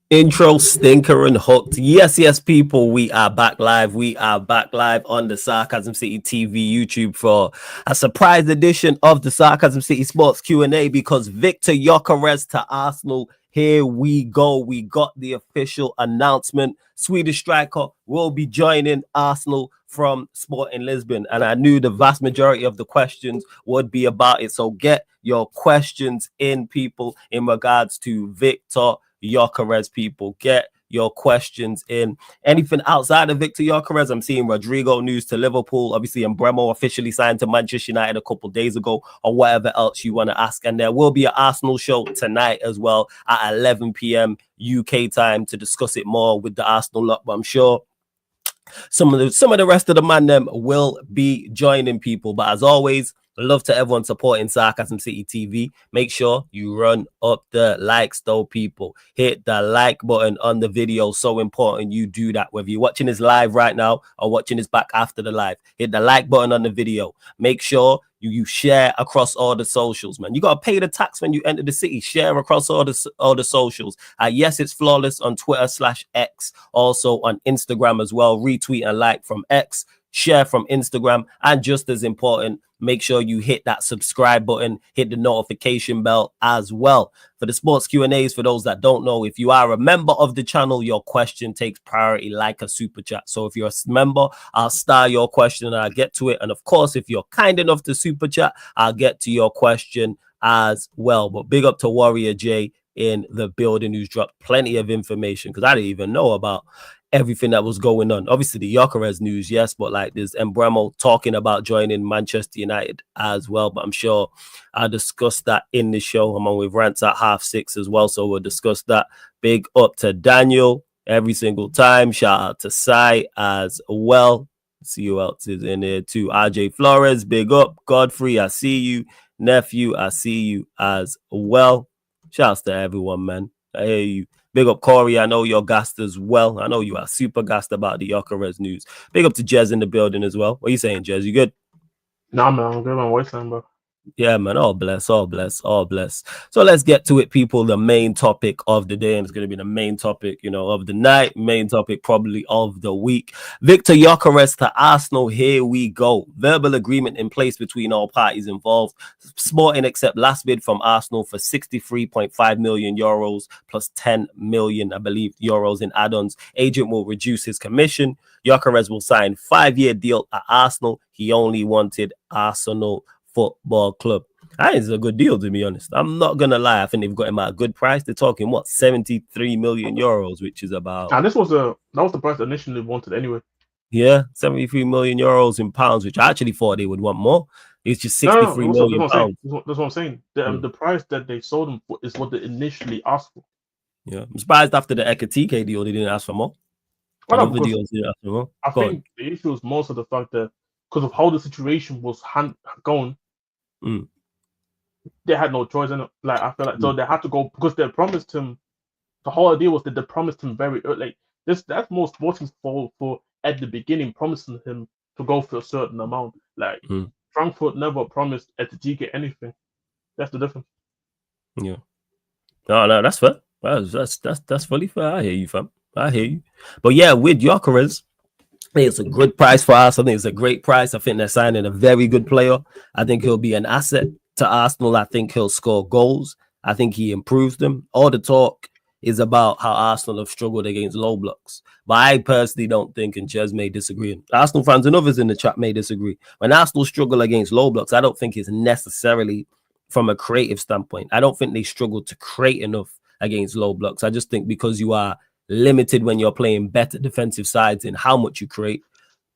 Intro stinker and hooked. Yes, yes, people. We are back live. We are back live on the Sarcasm City TV YouTube for a surprise edition of the Sarcasm City Sports Q&A because VIKTOR Gyökeres to Arsenal. Here we go. We got the official announcement. Swedish striker will be joining Arsenal from Sporting Lisbon. And I knew the vast majority of the questions would be about it. So get your questions in, people, in regards to VIKTOR Gyökeres, people. Get your questions in. Anything outside of VIKTOR Gyökeres? I'm seeing Rodrigo news to Liverpool. Obviously, Mbeumo officially signed to Manchester United a couple days ago, or whatever else you want to ask. And there will be an Arsenal show tonight as well at 11 p.m. UK time to discuss it more with the Arsenal lot. But I'm sure some of the rest of the man them will be joining, people. But as always, love to everyone supporting Sarcasm City TV. Make sure you run up the likes, though, people. Hit the like button on the video. So important you do that. Whether you're watching this live right now or watching this back after the live, hit the like button on the video. Make sure you share across all the socials, man. You got to pay the tax when you enter the city. Share across all the socials. Yes, it's flawless on Twitter/X. Also on Instagram as well. Retweet and like from X. Share from Instagram, and just as important, make sure you hit that subscribe button, hit the notification bell as well. For the sports Q&As, for those that don't know, if you are a member of the channel, your question takes priority like a super chat. So if you're a member, I'll star your question and I'll get to it. And of course, if you're kind enough to super chat, I'll get to your question as well. But big up to Warrior J in the building, who's dropped plenty of information, because I didn't even know about everything that was going on. Obviously the Gyökeres news, yes, but like there's Mbeumo talking about joining Manchester United as well. But I'm sure I'll discuss that in the show. I'm on with rants at 6:30 as well, so we'll discuss that. Big up to Daniel every single time. Shout out to Sai as well. See who else is in there too. RJ Flores, big up. Godfrey, I see you. Nephew, I see you as well. Shouts to everyone, man. I hear you. Big up Corey. I know you're gassed as well. I know you are super gassed about the Gyökeres news. Big up to Jez in the building as well. What are you saying, Jez? You good? Nah, man, I'm good. My voice, bro. Yeah, man. All bless, all bless, all bless. So let's get to it, people. The main topic of the day, and it's going to be the main topic, of the night, main topic probably of the week. VIKTOR Gyökeres to Arsenal. Here we go. Verbal agreement in place between all parties involved. Sporting accept last bid from Arsenal for 63.5 million euros plus 10 million, I believe, euros in add-ons. Agent will reduce his commission. Gyökeres will sign 5-year deal at Arsenal. He only wanted Arsenal Football Club. That is a good deal, to be honest. I'm not gonna lie. I think they've got him at a good price. They're talking 73 million euros, which is about. And that was the price initially wanted anyway. Yeah, 73 million euros in pounds, which I actually thought they would want more. It's just 63 million pounds. That's what I'm saying. The price that they sold him for is what they initially asked for. Yeah, I'm surprised after the Ekatike deal they didn't ask for more. I think the issue is most of the fact that because of how the situation was going. They had no choice in it. Like I feel like so they had to go because they promised him. The whole idea was that they promised him very early. Like that's most sporting for at the beginning promising him to go for a certain amount. Like Frankfurt never promised Etitike anything. That's the difference. Yeah. No, that's fair. That's fully fair. I hear you, fam. I hear you. But yeah, with Gyökeres, I think it's a good price for us. I think it's a great price. I think they're signing a very good player. I think he'll be an asset to Arsenal. I think he'll score goals. I think he improves them. All the talk is about how Arsenal have struggled against low blocks. But I personally don't think, and Jez may disagree, and Arsenal fans and others in the chat may disagree. When Arsenal struggle against low blocks, I don't think it's necessarily from a creative standpoint. I don't think they struggle to create enough against low blocks. I just think because you are limited when you're playing better defensive sides in how much you create,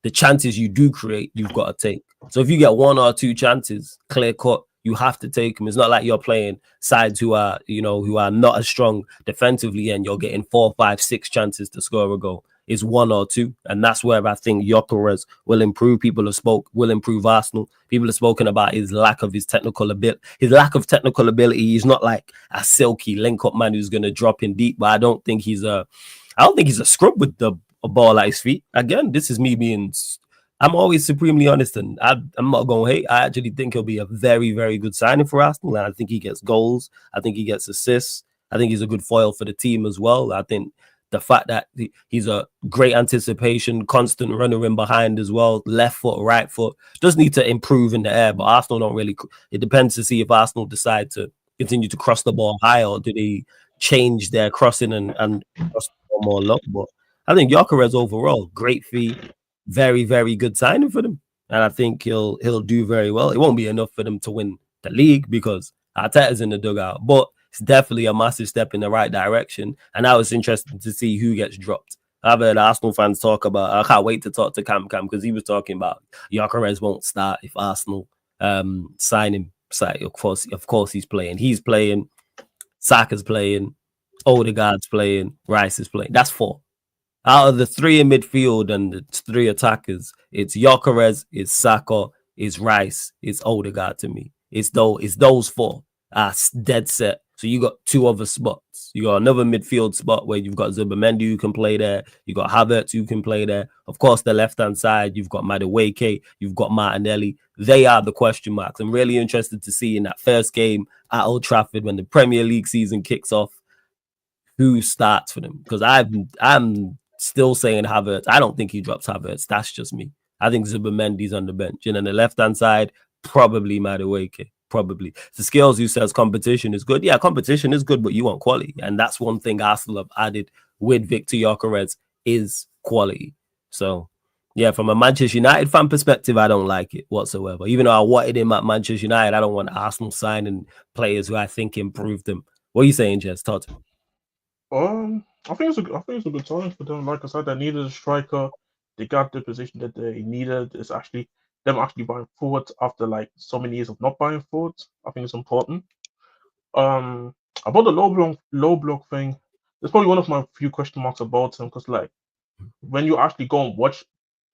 the chances you do create, you've got to take. So if you get 1 or 2 chances, clear cut, you have to take them. It's not like you're playing sides who are not as strong defensively and you're getting 4, 5, 6 chances to score a goal. It's 1 or 2. And that's where I think Gyökeres will improve. Will improve Arsenal. People have spoken about his lack of technical ability. He's not like a silky link-up man who's going to drop in deep, but I don't think he's a scrub with a ball at his feet. Again, this is me being... I'm always supremely honest, and I'm not going to hate. I actually think he'll be a very, very good signing for Arsenal, and I think he gets goals. I think he gets assists. I think he's a good foil for the team as well. I think the fact that he's a great anticipation, constant runner in behind as well, left foot, right foot, does need to improve in the air, but Arsenal don't really, it depends to see if Arsenal decide to continue to cross the ball high or do they change their crossing and cross the ball more low. But I think Gyökeres overall, great fee, very, very good signing for them. And I think he'll do very well. It won't be enough for them to win the league because Arteta's in the dugout, but it's definitely a massive step in the right direction. And now it's interesting to see who gets dropped. I've heard Arsenal fans talk about, I can't wait to talk to Cam because he was talking about Gyökeres won't start if Arsenal sign him. So of course he's playing. He's playing, Saka's playing, Odegaard's playing, Rice is playing. That's 4. Out of the 3 in midfield and the 3 attackers, it's Gyökeres, it's Saka, it's Rice, it's Odegaard to me. It's those 4 are dead set. So you got 2 other spots. You got another midfield spot where you've got Zubimendi who can play there. You got Havertz who can play there. Of course, the left-hand side, you've got Madueke, you've got Martinelli. They are the question marks. I'm really interested to see in that first game at Old Trafford when the Premier League season kicks off, who starts for them. Because I'm still saying Havertz. I don't think he drops Havertz. That's just me. I think Zubimendi's on the bench. And on the left-hand side, probably Madueke. Probably. The Scales who says competition is good. Yeah, competition is good, but you want quality. And that's one thing Arsenal have added with VIKTOR Gyökeres is quality. So, yeah, from a Manchester United fan perspective, I don't like it whatsoever. Even though I wanted him at Manchester United, I don't want Arsenal signing players who I think improved them. What are you saying, Jess? Talk to me. I think it's a good signing for them. Like I said, they needed a striker. They got the position that they needed. It's actually them actually buying forwards after like so many years of not buying forwards. I think it's important. About the low block thing, it's probably one of my few question marks about him because like when you actually go and watch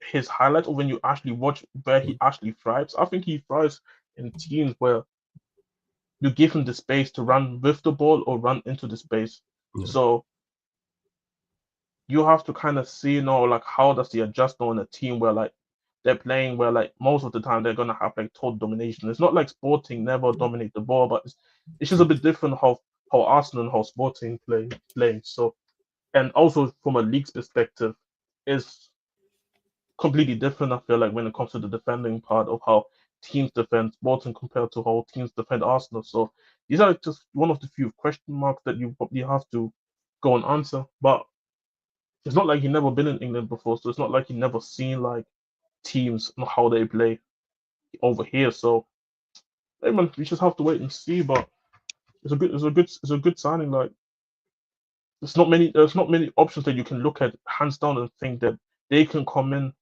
his highlights or when you actually watch where he actually thrives, I think he thrives in teams where you give him the space to run with the ball or run into the space. So you have to kind of see, like how does he adjust on a team where like they're playing where like most of the time they're gonna have like total domination. It's not like Sporting never dominate the ball, but it's just a bit different how Arsenal and how Sporting playing. So, and also from a league's perspective, is completely different. I feel like when it comes to the defending part of how teams defend Sporting compared to how teams defend Arsenal. So these are just one of the few question marks that you probably have to go and answer. But it's not like he never been in England before, so it's not like he never seen like teams and how they play over here. So, hey man, we just have to wait and see. But it's a good signing. Like, there's not many options that you can look at hands down and think that they can come in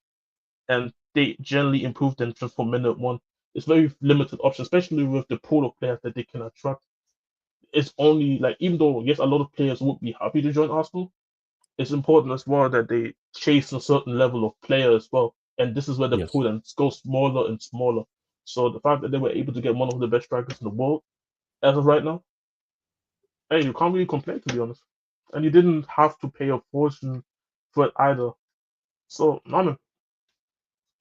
and they generally improve them just from minute 1. It's very limited options, especially with the pool of players that they can attract. It's only like, even though yes, a lot of players would be happy to join Arsenal, it's important as well that they chase a certain level of player as well. And this is where the pool then goes smaller and smaller. So the fact that they were able to get one of the best strikers in the world as of right now, hey, you can't really complain, to be honest. And you didn't have to pay a fortune for it either. So, man,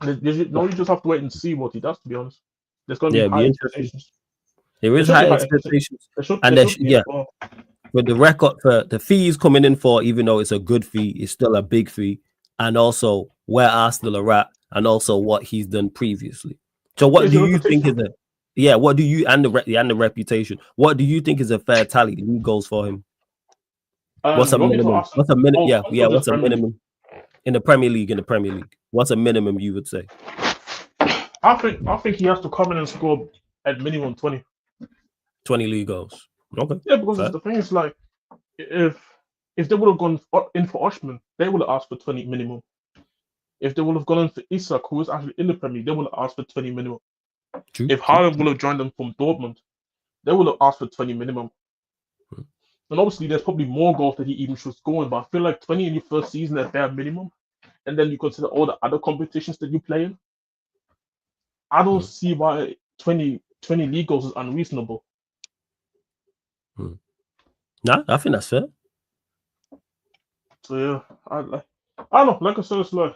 you just have to wait and see what he does, to be honest. There's going to be high expectations. There is high expectations. And with the record for the fees coming in for, even though it's a good fee, it's still a big fee. And also where Arsenal are at, and also what he's done previously. So what do you think is what do you, and the reputation, what do you think is a fair tally league goals for him? What's a minimum? What's a minimum? What's a minimum in the Premier League? What's a minimum you would say? I think he has to come in and score at minimum 20 league goals. Okay. Yeah, because the thing is, like, if they would have gone in for Oshman, they would have asked for 20 minimum. If they would have gone in for Isak, who was actually in the Premier League, they would have asked for 20 minimum. If Haaland would have joined them from Dortmund, they would have asked for 20 minimum. And obviously, there's probably more goals that he even should score in, but I feel like 20 in your first season at bare minimum, and then you consider all the other competitions that you play in. I don't see why 20 league goals is unreasonable. Nah, I think that's fair. So yeah, I don't know. Like I said, it's like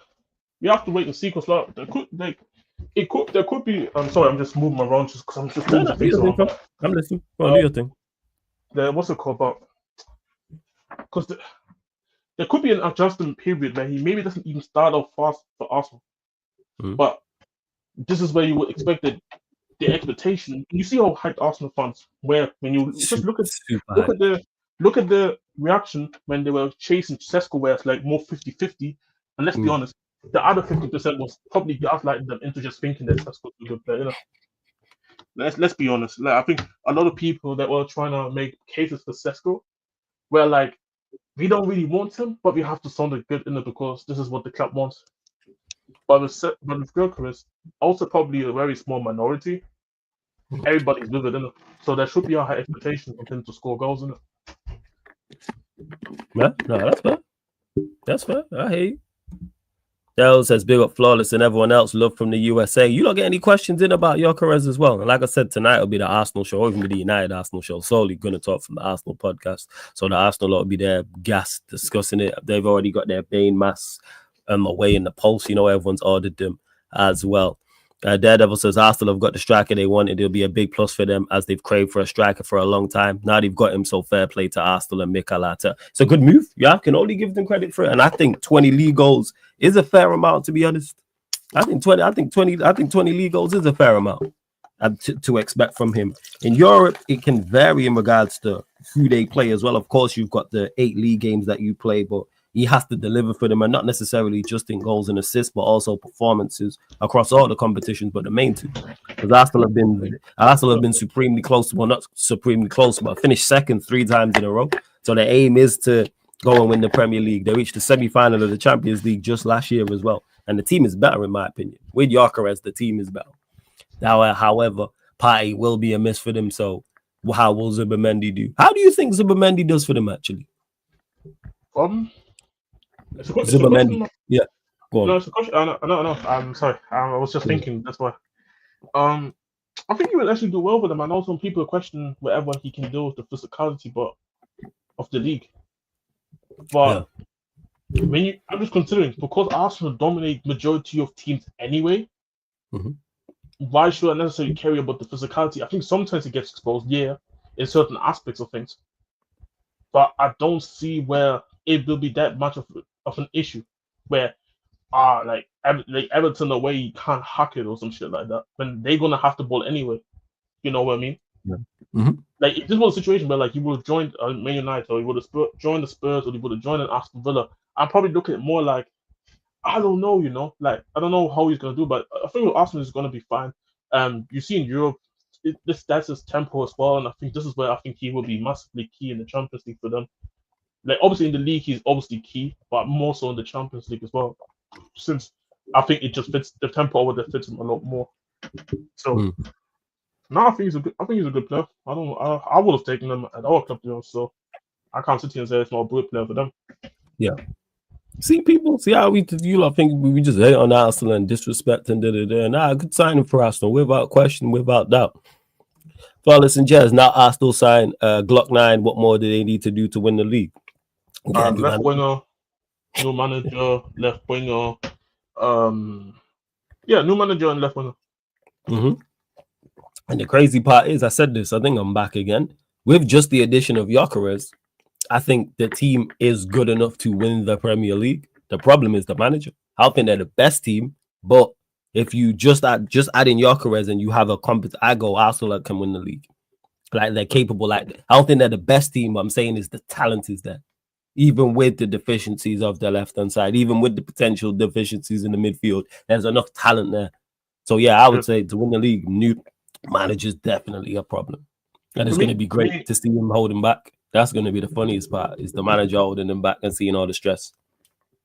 we have to wait and see because like there could be. I'm sorry, I'm just moving around just because I'm just moving things around. I'm listening. Do your thing. What's it called? But because there could be an adjustment period where he maybe doesn't even start off fast for Arsenal. But this is where you would expect the expectation. You see how hyped Arsenal fans were when you just look at the reaction when they were chasing Sesko, where it's like more 50-50. And let's be honest, the other 50% was probably gaslighting them into just thinking that Sesko's a good player. You know? Let's be honest. Like, I think a lot of people that were trying to make cases for Sesko were like, we don't really want him, but we have to sound it good in it because this is what the club wants. But with Gyökeres, also probably a very small minority, everybody's with it, innit? So there should be a high expectation of him to score goals, innit? Yeah, no, that's fair. That's fair. I hear you. Dell says, big up Flawless and everyone else. Love from the USA. You don't get any questions in about Gyökeres as well. And like I said, tonight will be the Arsenal show, or even the United Arsenal show. Solely going to talk from the Arsenal podcast. So the Arsenal lot will be there, gas, discussing it. They've already got their Bane masks away in the post. You know, everyone's ordered them as well. Daredevil says, Arsenal have got the striker they wanted. It'll be a big plus for them as they've craved for a striker for a long time. Now they've got him, so fair play to Arsenal and Mikel Arteta. It's a good move. Yeah, I can only give them credit for it. And I think 20 league goals is a fair amount, to be honest. I think 20 league goals is a fair amount to expect from him. In Europe, it can vary in regards to who they play as well. Of course, you've got the 8 league games that you play, but he has to deliver for them, and not necessarily just in goals and assists, but also performances across all the competitions, but the main two. Because Arsenal have been supremely close, well, not supremely close, but finished second 3 times in a row. So the aim is to go and win the Premier League. They reached the semi-final of the Champions League just last year as well. And the team is better, in my opinion. With Gyökeres, the team is better. Now, however, Partey will be a miss for them. So how will Zubimendi do? How do you think Zubimendi does for them, actually? Zubimendi. Yeah. Go on. No, it's a question. No. I'm sorry. I was just thinking. That's why. I think he will actually do well with them. I know some people question whatever he can do with the physicality, of the league. But I'm just considering, because Arsenal dominate majority of teams anyway. Why should I necessarily care about the physicality? I think sometimes it gets exposed, in certain aspects of things. But I don't see where it will be that much of an issue, where like Everton away, you can't hack it or some shit like that, when they're gonna have the ball anyway. You know what I mean? Yeah. Like, if this was a situation where like you would have joined Man United, or you would have joined the Spurs, or you would have joined an Aston Villa, I'm probably looking at more like, I don't know, like I don't know how he's gonna do, but I think with Arsenal is gonna be fine. You see in Europe, that's his tempo as well, and I think this is where I think he will be massively key in the Champions League for them. Like, obviously in the league, he's obviously key, but more so in the Champions League as well, since I think it just fits the tempo over there, fits him a lot more. So no, I think he's a good player. I would have taken him at our club, so I can't sit here and say it's not a good player for them. Yeah. See how I think we just hate on Arsenal and disrespect and Nah, good signing for Arsenal, without question, without doubt. Flawless and Jazz, now Arsenal sign Glock 9. What more do they need to do to win the league? Left winger, new manager, left winger. New manager and left winger. And the crazy part is, I said this, I think I'm back again. With just the addition of Gyökeres, I think the team is good enough to win the Premier League. The problem is the manager. I think they're the best team, but if you just add in Gyökeres and you have a I go Arsenal that can win the league. Like, they're capable. Like, I don't think they're the best team. What I'm saying is the talent is there. Even with the deficiencies of the left-hand side, even with the potential deficiencies in the midfield, there's enough talent there. So, yeah, I would say to win the league, new manager's definitely a problem. And it's going to be great to see him holding back. That's going to be the funniest part, is the manager holding him back and seeing all the stress.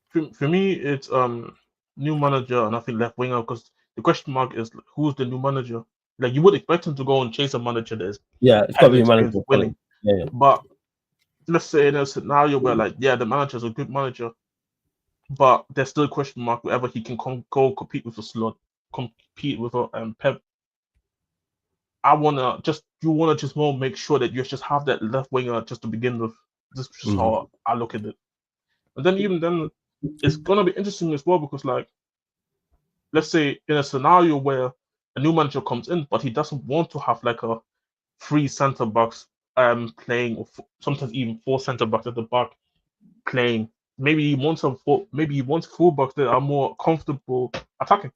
For me, it's new manager and I think left winger, because the question mark is who's the new manager. Like, you would expect him to go and chase a manager that's it's probably a manager winning. Yeah. But let's say in a scenario where the manager's a good manager, but there's still a question mark whether he can go compete with a Slot, compete with a Pep. You wanna just more make sure that you just have that left winger just to begin with. This is just how I look at it. And then even then, it's gonna be interesting as well, because like, let's say in a scenario where a new manager comes in, but he doesn't want to have like a 3 centre backs playing, or sometimes even 4 centre backs at the back. playing. Maybe he wants fullbacks that are more comfortable attacking.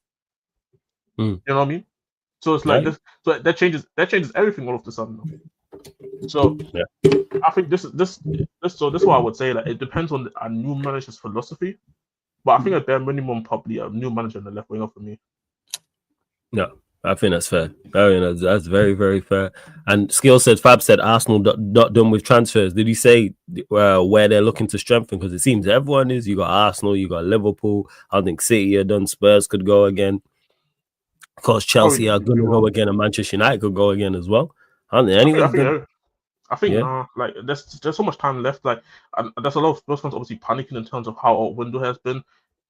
You know what I mean? So it's like Right. this. So that changes everything all of a sudden. So I think this is why I would say that it depends on a new manager's philosophy. But I think at bare minimum, probably a new manager on the left winger for me. No, I think that's fair. That's very, very fair. And Skill said, Fab said, Arsenal not done with transfers. Did he say where they're looking to strengthen? Because it seems everyone is. You got Arsenal, you got Liverpool. I think City are done. Spurs could go again. Of course, Chelsea are going to go again, and Manchester United could go again as well. I don't think anyone's done. I think like there's so much time left. Like, and there's a lot of Spurs fans obviously panicking in terms of how our window has been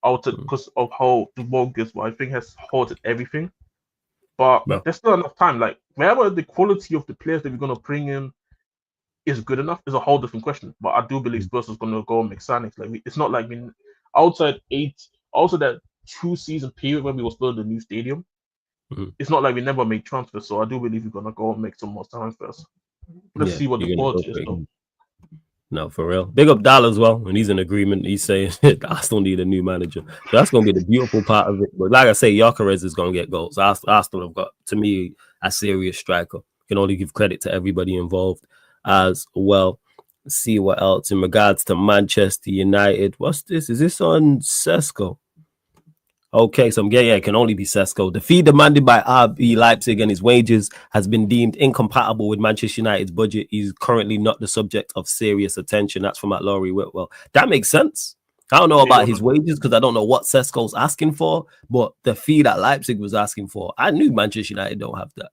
altered because of how the mortgage, I think, has halted everything. But there's still enough time. Like, wherever the quality of the players that we're gonna bring in is good enough is a whole different question. But I do believe Spurs is gonna go and make signings. Like, it's not like outside that 2-season period when we were still in the new stadium. It's not like we never made transfers. So I do believe we're gonna go and make some more transfers. Let's see what the quality is, though. No, for real. Big up Dal as well. When he's in agreement, he's saying I still need a new manager. So that's going to be the beautiful part of it. But like I say, Gyökeres is going to get goals. Arsenal have got, to me, a serious striker. Can only give credit to everybody involved as well. Let's see what else in regards to Manchester United. What's this? Is this on Sesko? Okay, so it can only be Sesko. The fee demanded by RB Leipzig and his wages has been deemed incompatible with Manchester United's budget. He's currently not the subject of serious attention. That's from Laurie Whitwell. That makes sense. I don't know about his wages because I don't know what Sesko's asking for, but the fee that Leipzig was asking for, I knew Manchester United don't have that.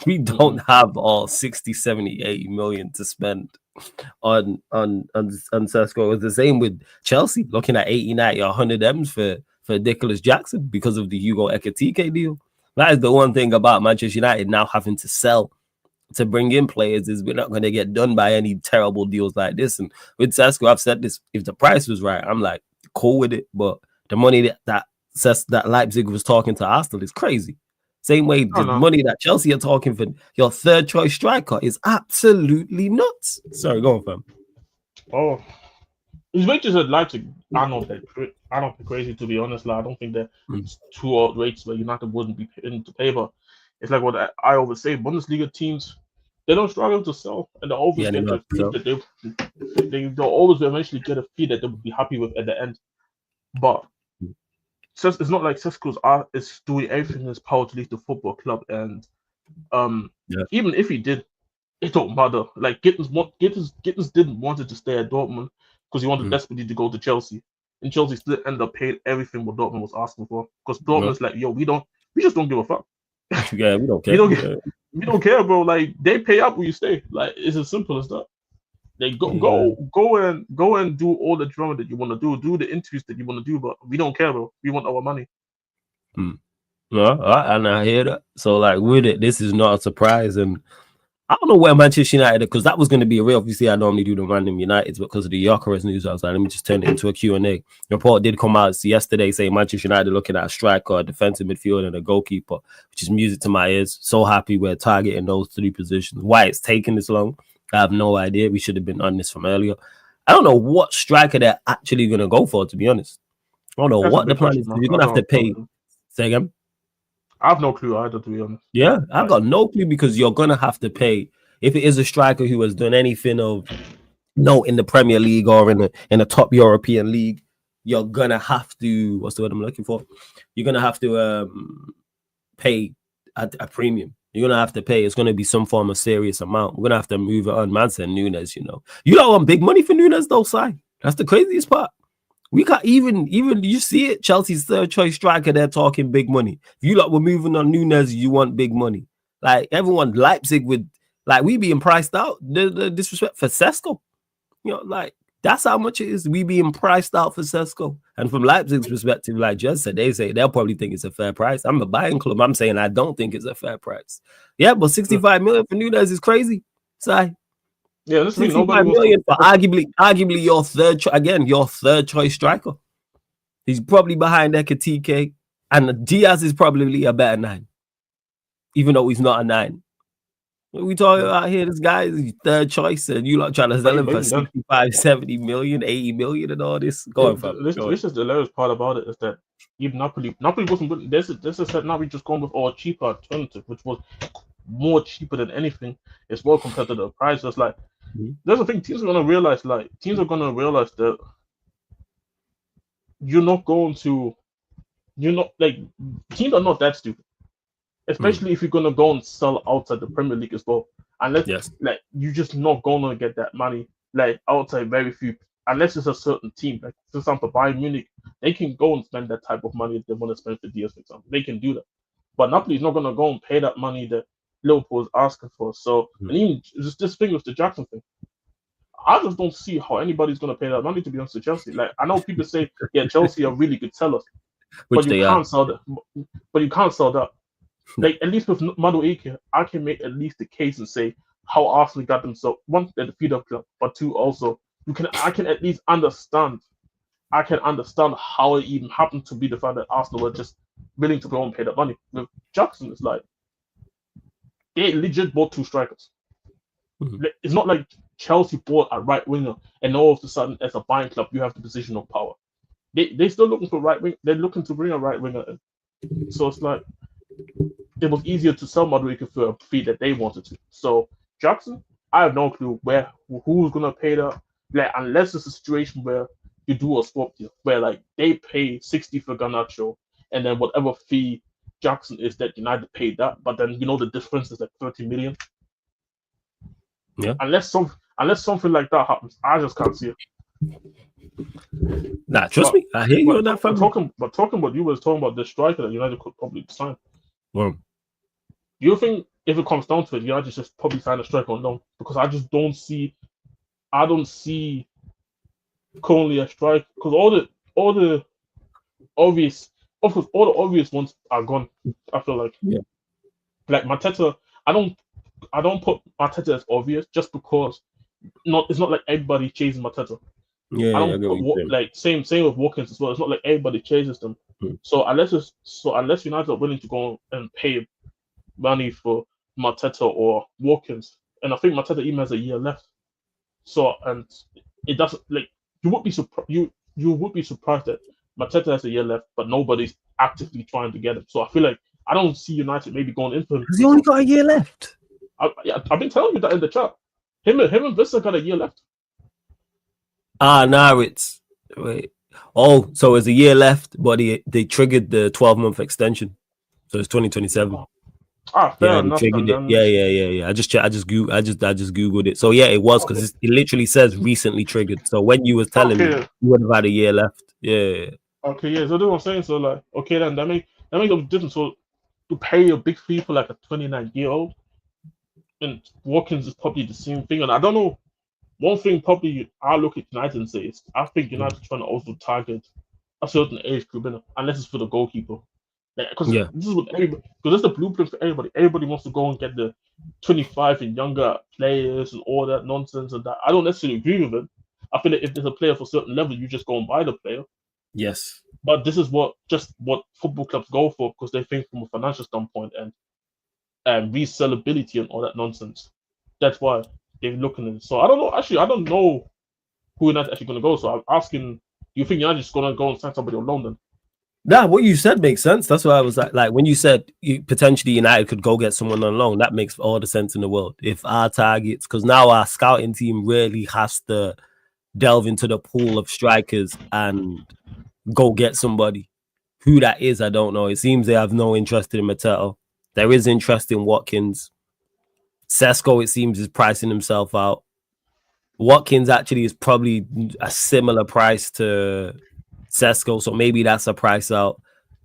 We don't have all 60, 70, 80 million to spend on Sesko. It's the same with Chelsea, looking at 80, 90, 100 M's for Nicholas Jackson because of the Hugo Ekitike deal. That is the one thing about Manchester United now having to sell to bring in players is we're not going to get done by any terrible deals like this. And with Sesko, I've said this, if the price was right, I'm like, cool with it. But the money that Leipzig was talking to Arsenal is crazy. Same way the money that Chelsea are talking for your third choice striker is absolutely nuts. Sorry, go on, fam. Oh, his wages at Leipzig are not that crazy, to be honest. Like, I don't think they're too outrageous that United wouldn't be paying to pay. But it's like what I always say: Bundesliga teams, they don't struggle to sell, and they always get the fee that they'll always eventually get a fee that they would be happy with at the end. But it's not like Sesko's is doing everything in his power to leave the football club, and even if he did, it don't matter. Like Gittins didn't want to stay at Dortmund because he wanted desperately to go to Chelsea, and Chelsea still ended up paying everything what Dortmund was asking for because Dortmund's like, yo, we just don't give a fuck. Yeah, we don't care. We don't care, bro. Like, they pay up when you stay. Like, it's as simple as that. They go and do all the drama that you want to do the interviews that you want to do, but we don't care, bro. We want our money. No, and I hear that. So, like, with it, this is not a surprise, and I don't know where Manchester United, because that was going to be a real. Obviously, I normally do the random Uniteds, but because of the Gyökeres news, I was like, let me just turn it into a Q&A. The report did come out yesterday saying Manchester United looking at a striker, a defensive midfielder, and a goalkeeper, which is music to my ears. So happy we're targeting those three positions. Why it's taking this long, I have no idea. We should have been on this from earlier. I don't know what striker they're actually going to go for, to be honest. I don't know what the plan is. You're going to have to pay. Say again? I have no clue either, to be honest. Yeah, I've got no clue because you're going to have to pay. If it is a striker who has done anything of note in the Premier League or in a top European league, you're going to have to, what's the word I'm looking for? You're going to have to pay a premium. You're going to have to pay. It's going to be some form of serious amount. We're going to have to move it on. Man said Nunes, you know. You don't want big money for Nunes, though, Si. That's the craziest part. We can't even you see it. Chelsea's third choice striker, they're talking big money. If you were moving on Nunes, you want big money. Like everyone, Leipzig with we being priced out. The disrespect for Sesko, you know, like that's how much it is. We being priced out for Sesko. And from Leipzig's perspective, like Jez said, they'll probably think it's a fair price. I'm a buying club. I'm saying I don't think it's a fair price. Yeah, but 65 million for Nunes is crazy. Si. Yeah, this 65 million for arguably your third choice striker. He's probably behind Ekitike, and Diaz is probably a better 9, even though he's not a 9. What we talking about here? This guy is third choice, and you like trying to sell him But for even then, 65, 70 million, 80 million, and all this. Go on, fam. Go on. this is the hilarious part about it is that even Napoli wasn't. This is said Napoli just gone with a cheaper alternative, which was more cheaper than anything. It's more competitive price. It's like there's a thing teams are gonna realize. Like teams are gonna realize that you're not going to. You're not like teams are not that stupid. Especially if you're gonna go and sell outside the Premier League as well. Unless Yes. like you're just not gonna get that money like outside very few unless it's a certain team. Like for example, Bayern Munich, they can go and spend that type of money if they want to spend for Diaz, for example. They can do that. But Napoli's not gonna go and pay that money that Liverpool is asking for. So and even just this thing with the Jackson thing. I just don't see how anybody's gonna pay that money to be honest to Chelsea. Like I know people say, yeah, Chelsea are really good sellers, Which but you they can't are. sell that. But you can't sell that. Like at least with Madueke, I can make at least the case and say how Arsenal got themselves one they're the feed up club, but two also I can at least understand. I can understand how it even happened to be the fact that Arsenal were just willing to go and pay that money. With Jackson, it's like they legit bought two strikers. It's not like Chelsea bought a right winger and all of a sudden as a buying club you have the position of power. They still looking for right wing. They're looking to bring a right winger in. So it's like it was easier to sell Madueke for a fee that they wanted to. So Jackson, I have no clue who's gonna pay that. Like unless it's a situation where you do a swap deal where like they pay 60 for Garnacho and then whatever fee Jackson is that United paid that, but then the difference is like 30 million. Yeah. Unless something like that happens, I just can't see it. Nah, trust me, I hear you on that, fam. Talking about you was talking about the striker that United could probably sign. Well, Do you think if it comes down to it, United just probably sign a striker on loan? Because I don't see currently a strike because all the obvious ones are gone. I feel like like Mateta. I don't put Mateta as obvious just because it's not like everybody chases Mateta. Yeah, I don't put like same with Watkins as well. It's not like everybody chases them. So unless United are willing to go and pay money for Mateta or Watkins, and I think Mateta even has a year left. So and it doesn't like you would be surprised. You would be surprised that Mateta has a year left, but nobody's actively trying to get him. So I feel like I don't see United maybe going into him. Has he only got a year left? I've been telling you that in the chat. Him and Vista got a year left. Now it's wait. Oh, so it's a year left, but they triggered the 12-month extension, so it's 2027. Fair enough. Yeah. I just googled it. So yeah, it was because it literally says recently triggered. So when you was telling me, you would have had a year left. Yeah. Okay, yeah. So that's what I'm saying. So like, okay, then that makes a difference. So to pay a big fee for like a 29-year-old, and Watkins is probably the same thing. And I don't know. One thing probably I look at United and say is I think United trying to also target a certain age group, unless it's for the goalkeeper. Because this is what everybody. Because that's the blueprint for everybody. Everybody wants to go and get the 25 and younger players and all that nonsense and that. I don't necessarily agree with it. I feel like if there's a player for a certain level, you just go and buy the player. Yes. But this is what football clubs go for because they think from a financial standpoint and resellability and all that nonsense. That's why they're looking at it. So I don't know. Actually, I don't know who United's actually going to go. So I'm asking, do you think United's just going to go and sign somebody on loan then? Nah, what you said makes sense. That's why I was like when you said potentially United could go get someone on loan, that makes all the sense in the world. If our targets, because now our scouting team really has to delve into the pool of strikers and go get somebody. Who that is, I don't know. It seems they have no interest in Mateta. There is interest in Watkins. Sesko, it seems, is pricing himself out. Watkins actually is probably a similar price to Sesko, so maybe that's a price out.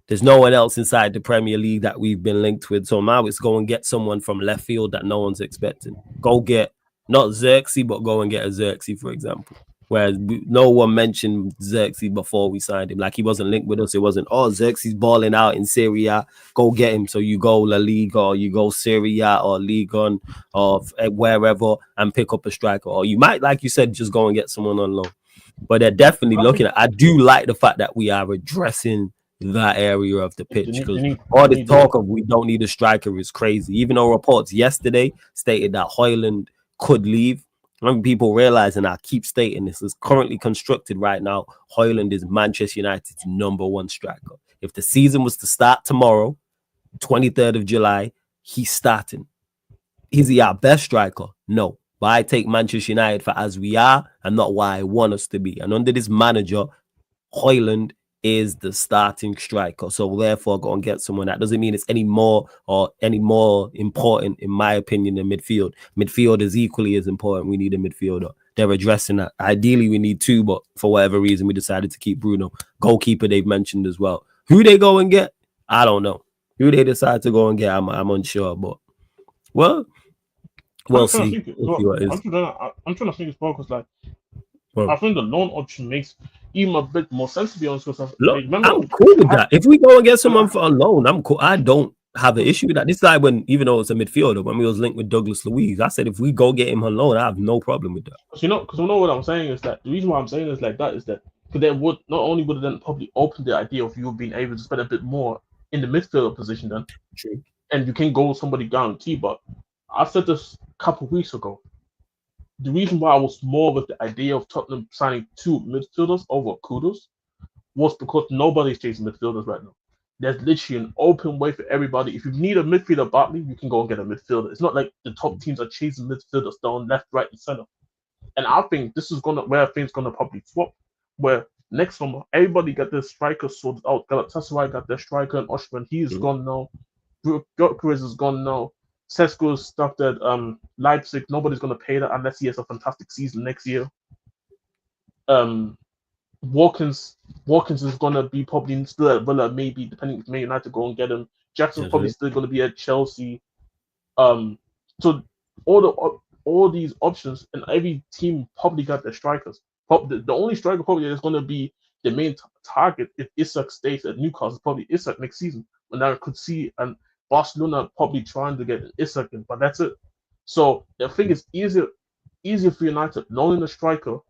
There's no one else inside the Premier League that we've been linked with, so now it's go and get someone from left field that no one's expecting. Go get not Xerxes, but go and get a Xerxes, for example. Whereas no one mentioned Xerxes before we signed him. Like he wasn't linked with us. It wasn't, Xerxes balling out in Serie A. Go get him. So you go La Liga or you go Serie A or Ligue 1 or wherever and pick up a striker. Or you might, like you said, just go and get someone on loan. But they're definitely looking at. I do like the fact that we are addressing that area of the pitch, They because need, all they this need talk of we don't need a striker is crazy. Even though reports yesterday stated that Højlund could leave, I think people realize, and I keep stating this, is currently constructed right now, Højlund is Manchester United's #1 striker. If the season was to start tomorrow, 23rd of July, he's starting. Is he our best striker? No. But I take Manchester United for as we are and not why I want us to be. And under this manager, Højlund is the starting striker. So therefore, go and get someone. That doesn't mean it's any more important, in my opinion, than midfield. Midfield is equally as important. We need a midfielder. They're addressing that. Ideally, we need 2, but for whatever reason, we decided to keep Bruno. Goalkeeper, they've mentioned as well. Who they go and get? I don't know. Who they decide to go and get, I'm unsure. But, well, we'll see. We'll see what it is. I'm trying to think as well, because I think the loan option makes even a bit more sense, to be honest. Because I'm cool with that. If we go and get someone for a loan, I'm cool. I don't have an issue with that. This side, when even though it's a midfielder, when we was linked with Douglas Luiz, I said if we go get him on loan, I have no problem with that. Because you know what I'm saying is that the reason why I'm saying is like that is that because they would not only would it then probably open the idea of you being able to spend a bit more in the midfielder position then, True. And you can go with somebody guaranteed. But I said this a couple of weeks ago. The reason why I was more with the idea of Tottenham signing 2 midfielders over Kudus was because nobody's chasing midfielders right now. There's literally an open way for everybody. If you need a midfielder badly, you can go and get a midfielder. It's not like the top teams are chasing midfielders down left, right, and center. And I think this is where things gonna probably swap. Where next summer everybody got their striker sorted out. Galatasaray got their striker, and Oshman, he is gone now. Gyökeres is gone now. Sesko stuck at Leipzig. Nobody's gonna pay that unless he has a fantastic season next year. Watkins is gonna be probably still at Villa, maybe depending if Man United go and get him. Jackson's probably still gonna be at Chelsea. So all these options, and every team probably got their strikers. The only striker probably is gonna be the main target if Isak stays at Newcastle. Probably Isak next season, when I could see and Barcelona probably trying to get Isak in, but that's it. So I think it's easier for United knowing the striker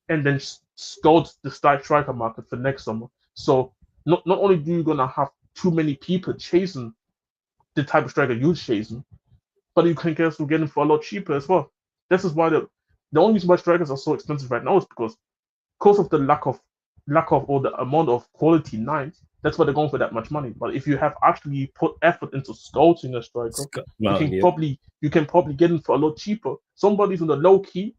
and then scout the striker market for next summer. So not only do you gonna have too many people chasing the type of striker you're chasing, but you can also get them for a lot cheaper as well. This is why the only reason why strikers are so expensive right now is because of the lack of or the amount of quality nines. That's why they're going for that much money. But if you have actually put effort into scouting a striker, you can probably get him for a lot cheaper. Somebody's on the low key,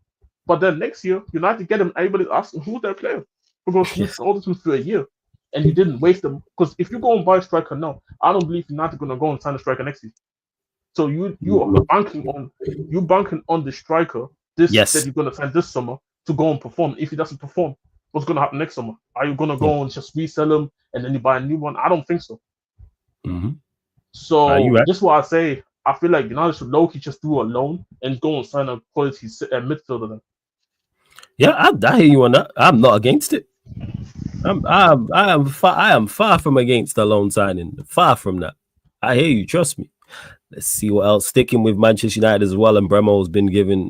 but then next year United get him. Everybody's asking who's their player because you scouted him for a year and you didn't waste them. Because if you go and buy a striker now, I don't believe United gonna go and sign a striker next season. So you are banking on the striker that you're gonna sign this summer to go and perform. If he doesn't perform, what's gonna happen next summer? Are you gonna go and just resell him and then you buy a new one? I don't think so. Mm-hmm. So this is what I say. I feel like United should low-key just do a loan and go and sign a quality midfielder then. Yeah, I hear you on that. I'm not against it. I am far from against the loan signing. Far from that. I hear you. Trust me. Let's see what else. Sticking with Manchester United as well, and Mbeumo has been given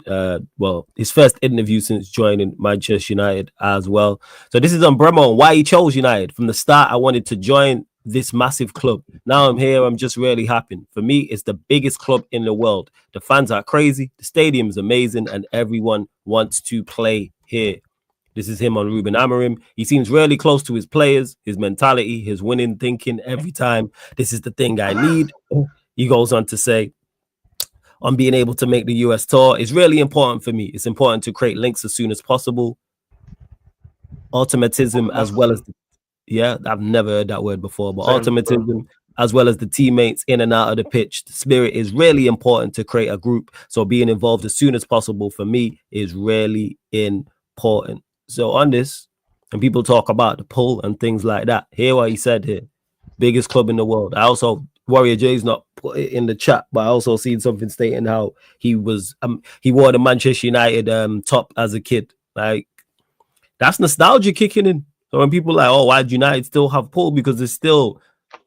his first interview since joining Manchester United as well. So this is on Mbeumo and why he chose United. From the start, I wanted to join this massive club. Now I'm here. I'm just really happy. For me, it's the biggest club in the world. The fans are crazy. The stadium is amazing, and everyone wants to play here. This is him on Ruben Amorim. He seems really close to his players, his mentality, his winning thinking every time. This is the thing I need. He goes on to say, on being able to make the US tour is really important for me. It's important to create links as soon as possible. Automatism as well as I've never heard that word before, but automatism as well as the teammates in and out of the pitch. The spirit is really important to create a group. So being involved as soon as possible for me is really important. So on this, and people talk about the pull and things like that. Hear what he said here. Biggest club in the world. I also, Warrior J's not put it in the chat, but I also seen something stating how he was he wore the Manchester United top as a kid. Like, that's nostalgia kicking in. So when people are like, oh, why do United still have pull? Because there's still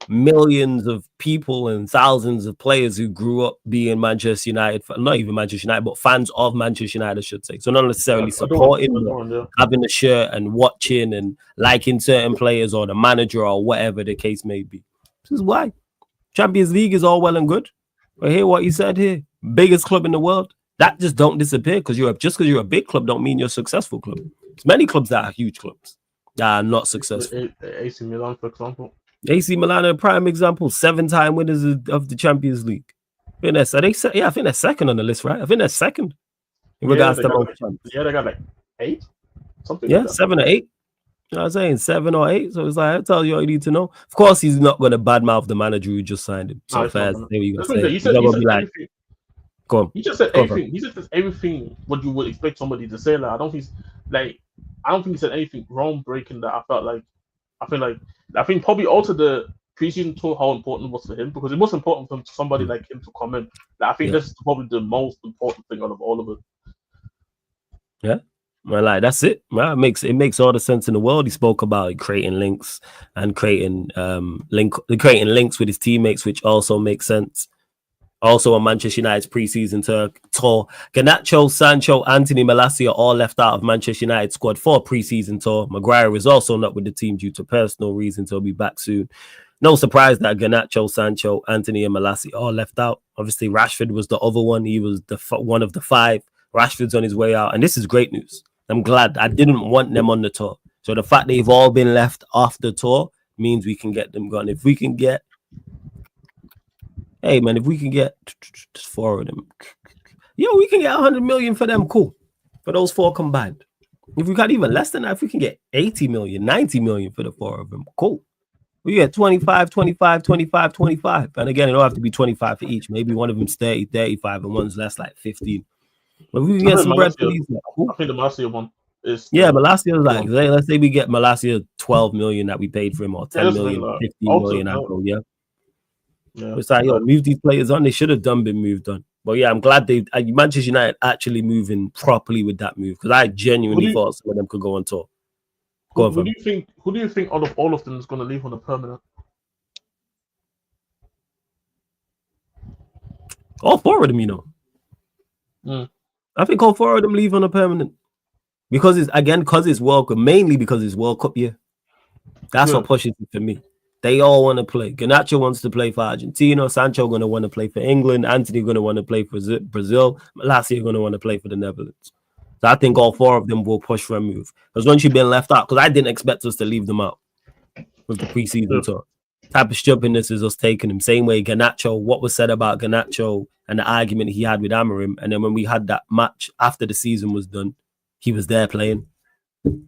millions of people and thousands of players who grew up being Manchester United, not even Manchester United, but fans of Manchester United, I should say. So not necessarily supporting, but having a shirt and watching and liking certain players or the manager or whatever the case may be. This is why Champions League is all well and good. But hear what you said here. Biggest club in the world. That just don't disappear because you're a big club don't mean you're a successful club. There's many clubs that are huge clubs that are not successful. AC Milan, for example. AC Milan are a prime example. 7-time winners of the Champions League. I think they're second on the list, right? I think they're second in regards to most champions. Yeah, they got like 8, something. Yeah, like that. 7 or 8. You know what I'm saying? 7 or 8. So it's like, I tell you all you need to know. Of course, he's not going to badmouth the manager who just signed him. So fast. There you go. He said everything. Go on. He just said everything. He said everything what you would expect somebody to say. Like I don't think he said anything groundbreaking that I think probably also the preseason tour how important it was for him because it was important for somebody like him to come in. Like, I think this is probably the most important thing out of all of it. Yeah. Well, like that's it. Well, it makes all the sense in the world. He spoke about creating links and creating links with his teammates, which also makes sense. Also on Manchester United's preseason tour, Garnacho, Sancho, Anthony, Malacia all left out of Manchester United squad for preseason tour. Maguire is also not with the team due to personal reasons. He'll be back soon. No surprise that Garnacho, Sancho, Anthony, and Malacia all left out. Obviously, Rashford was the other one. He was one of the 5. Rashford's on his way out, and this is great news. I'm glad. I didn't want them on the tour. So the fact they've all been left off the tour means we can get them gone. If we can get if we can get 4 of them, we can get 100 million for them. Cool. For those 4 combined. If we got even less than that, if we can get 80 million, 90 million for the 4 of them, cool. We get 25, 25, 25, 25. And again, it don't have to be 25 for each. Maybe one of them's 30, 35, and one's less like 15. But if we can get some bread for these, cool. I think the Malacia one is... Yeah, Malacia is like, let's say we get Malacia 12 million that we paid for him, or 10 million, 15 million. It's like, move these players on. They should have been moved on. But yeah, I'm glad Manchester United actually moving properly with that move because I genuinely thought some of them could go on tour. Who do you think out of all of them is going to leave on a permanent? All 4 of them, I think all 4 of them leave on a permanent because it's World Cup, mainly because it's World Cup year. That's what pushes it for me. They all want to play. Garnacho wants to play for Argentina. Sancho going to want to play for England. Anthony going to want to play for Brazil. Malacia going to want to play for the Netherlands. So I think all 4 of them will push for a move. Because once you've been left out, because I didn't expect us to leave them out with the preseason tour. Type of stupidness is us taking him. Same way Garnacho, what was said about Garnacho and the argument he had with Amorim. And then when we had that match after the season was done, he was there playing.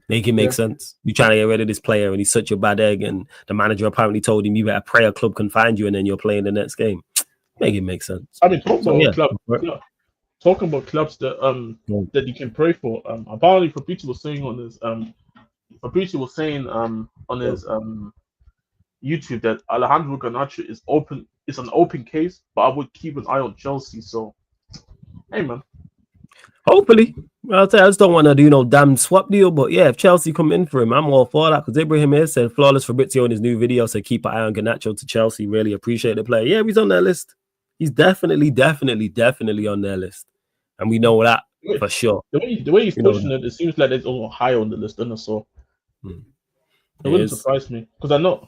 Make it make sense. You're trying to get rid of this player and he's such a bad egg, and the manager apparently told him you better pray a club can find you and then you're playing the next game. Make it make sense. I mean, talking about clubs that that you can pray for. Apparently Fabrizio was saying on his YouTube that Alejandro Garnacho is an open case, but I would keep an eye on Chelsea. So hey man. Hopefully. I'll tell you, I just don't want to do no damn swap deal. But yeah, if Chelsea come in for him, I'm all for that. Because Ibrahim here said flawless Fabrizio in his new video said keep an eye on Garnacho to Chelsea. Really appreciate the player. Yeah, he's on their list. He's definitely on their list. And we know that for sure. The way he's pushing it seems like it's a little high on the list, isn't it? So it wouldn't surprise me. Because I know.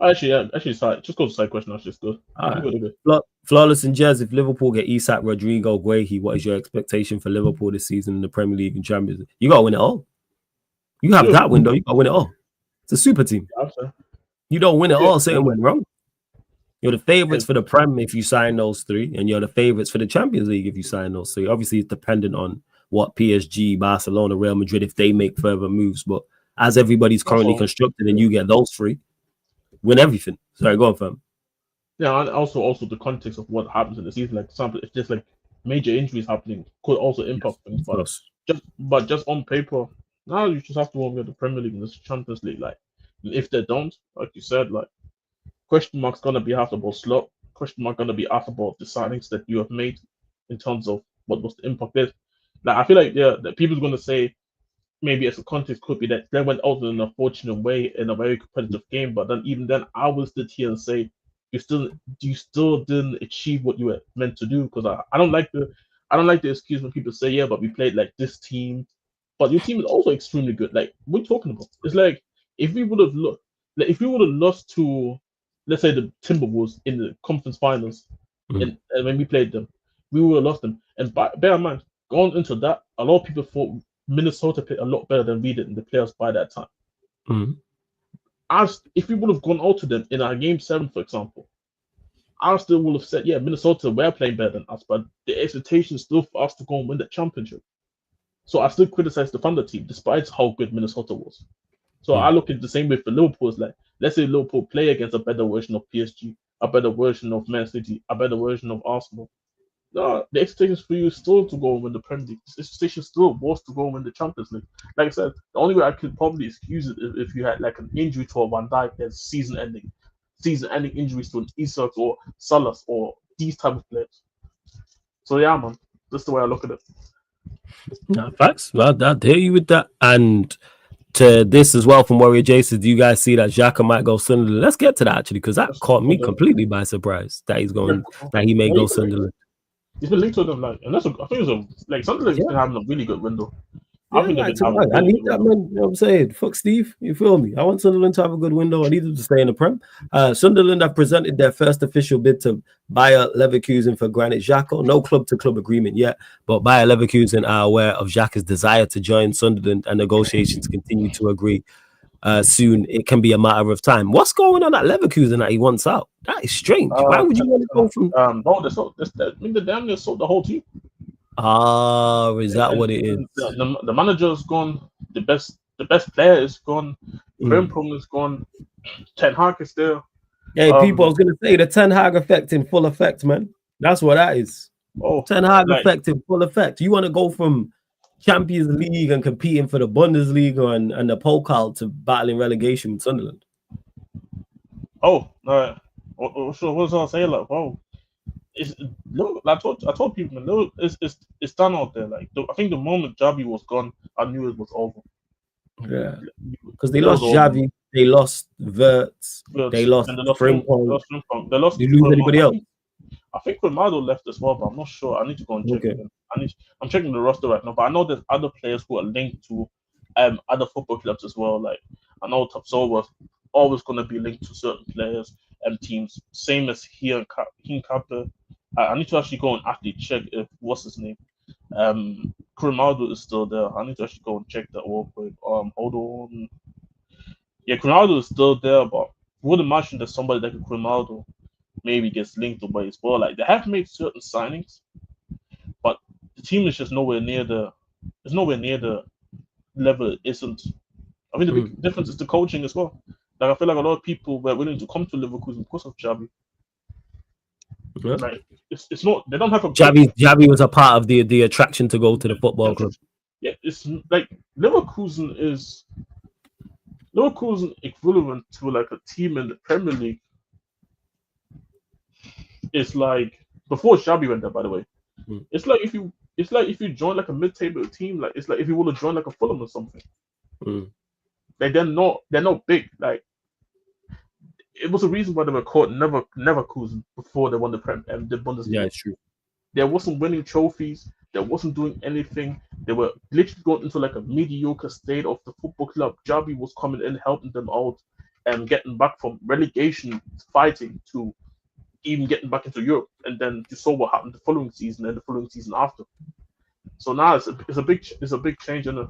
Actually, sorry. Just go to side question. That's just good. Flawless and Jazz. If Liverpool get Isak, Rodrigo, Guehi, what is your expectation for Liverpool this season in the Premier League and Champions League? You got to win it all. You have that window. You got to win it all. It's a super team. You don't win it all, something went wrong. You're the favourites for the Prem if you sign those 3, and you're the favourites for the Champions League if you sign those 3. Obviously, it's dependent on what PSG, Barcelona, Real Madrid, if they make further moves. But as everybody's currently constructed and you get those 3, win everything. Sorry, go on, fam. Yeah, and also the context of what happens in the season. Like, example, if there's like major injuries happening, could also impact things. But just on paper, now you just have to worry about the Premier League and the Champions League. Like, if they don't, like you said, like question mark's gonna be after about slot. Question mark gonna be after about the signings that you have made in terms of what was the impact there. Like, I feel like that people's gonna say maybe as a context could be that they went out in an unfortunate way in a very competitive game, but then even then I will sit here and say you still didn't achieve what you were meant to do, because I don't like the excuse when people say, yeah, but we played like this team, but your team is also extremely good. Like, what are you talking about? It's like if we would have looked like if we would have lost to, let's say, the Timberwolves in the conference finals, and when we played them, we would have lost them. And bear in mind, going into that, a lot of people thought Minnesota played a lot better than we did in the playoffs by that time. As if we would have gone out to them in our game 7, for example, I still would have said, yeah, Minnesota were playing better than us, but the expectation is still for us to go and win the championship. So I still criticize the Thunder team, despite how good Minnesota was. So I look at it the same way for Liverpool. It's like, let's say Liverpool play against a better version of PSG, a better version of Man City, a better version of Arsenal. No, the expectation for you is still to go and win the Premier League. The expectation still was to go and win the Champions League. Like I said, the only way I could probably excuse it is if you had like an injury to a Van Dijk as season-ending injuries to an Isak or Salah or these type of players. So yeah, man, that's the way I look at it. No, facts. Well, I hear you with that. And to this as well from Warrior Jason, do you guys see that Xhaka might go Sunderland? Let's get to that actually, because that caught me completely by surprise that he may go Sunderland. He's been linked to them, like, and I think it's like Sunderland's been having a really good window. I need that, man. You know what I'm saying? Fuck Steve. You feel me? I want Sunderland to have a good window. I need them to stay in the Prem. Sunderland have presented their first official bid to Bayer Leverkusen for Granit Xhaka. No club-to-club agreement yet, but Bayer Leverkusen are aware of Xhaka's desire to join Sunderland, and negotiations continue to agree. Soon it can be a matter of time. What's going on at Leverkusen that he wants out? That is strange. Why would you want to go from? No, the damn near sold the whole team. Is that what it is? The manager's gone. The best player is gone. Mbeumo is gone. Ten Hag is there. Hey, people, I was gonna say the Ten Hag effect in full effect, man. That's what that is. Ten Hag effect in full effect. You want to go from Champions League and competing for the Bundesliga and the Pokal to battling relegation with Sunderland. So what was I saying? Like, I told people, man, it's done out there. Like, I think the moment Javi was gone, I knew it was over. Yeah, because they lost Javi, they lost Wirtz, they lost Frimpong. They lose anybody else? I think Ronaldo left as well, but I'm not sure. I need to go and check. I'm checking the roster right now, but I know there's other players who are linked to other football clubs as well. Like, I know Tapsoba was always going to be linked to certain players and teams. Same as here in Kappa. I need to actually go and actually check if what's his name. Ronaldo is still there. I need to actually go and check that real quick. Hold on. Yeah, Ronaldo is still there, but I would imagine that somebody like Ronaldo maybe gets linked away as well. Like, they have made certain signings, but the team is just nowhere near the level it isn't. I mean, the big difference is the coaching as well. Like, I feel like a lot of people were willing to come to Liverpool because of Xavi. Yeah. Like, it's not, they don't have a Xavi was a part of the attraction to go to the football club. Yeah, it's like Leverkusen equivalent to like a team in the Premier League. It's like before Xavi went there, by the way. It's like if you join like a mid-table team, like it's like if you want to join like a Fulham or something. Like, they're not big. Like, it was a reason why they were called Neverkusen before they won the Bundesliga. Yeah, it's true. They wasn't winning trophies. They wasn't doing anything. They were literally going into like a mediocre state of the football club. Xavi was coming in, helping them out, and getting back from relegation fighting to even getting back into Europe. And then you saw what happened the following season and the following season after. So now it's a big change in it.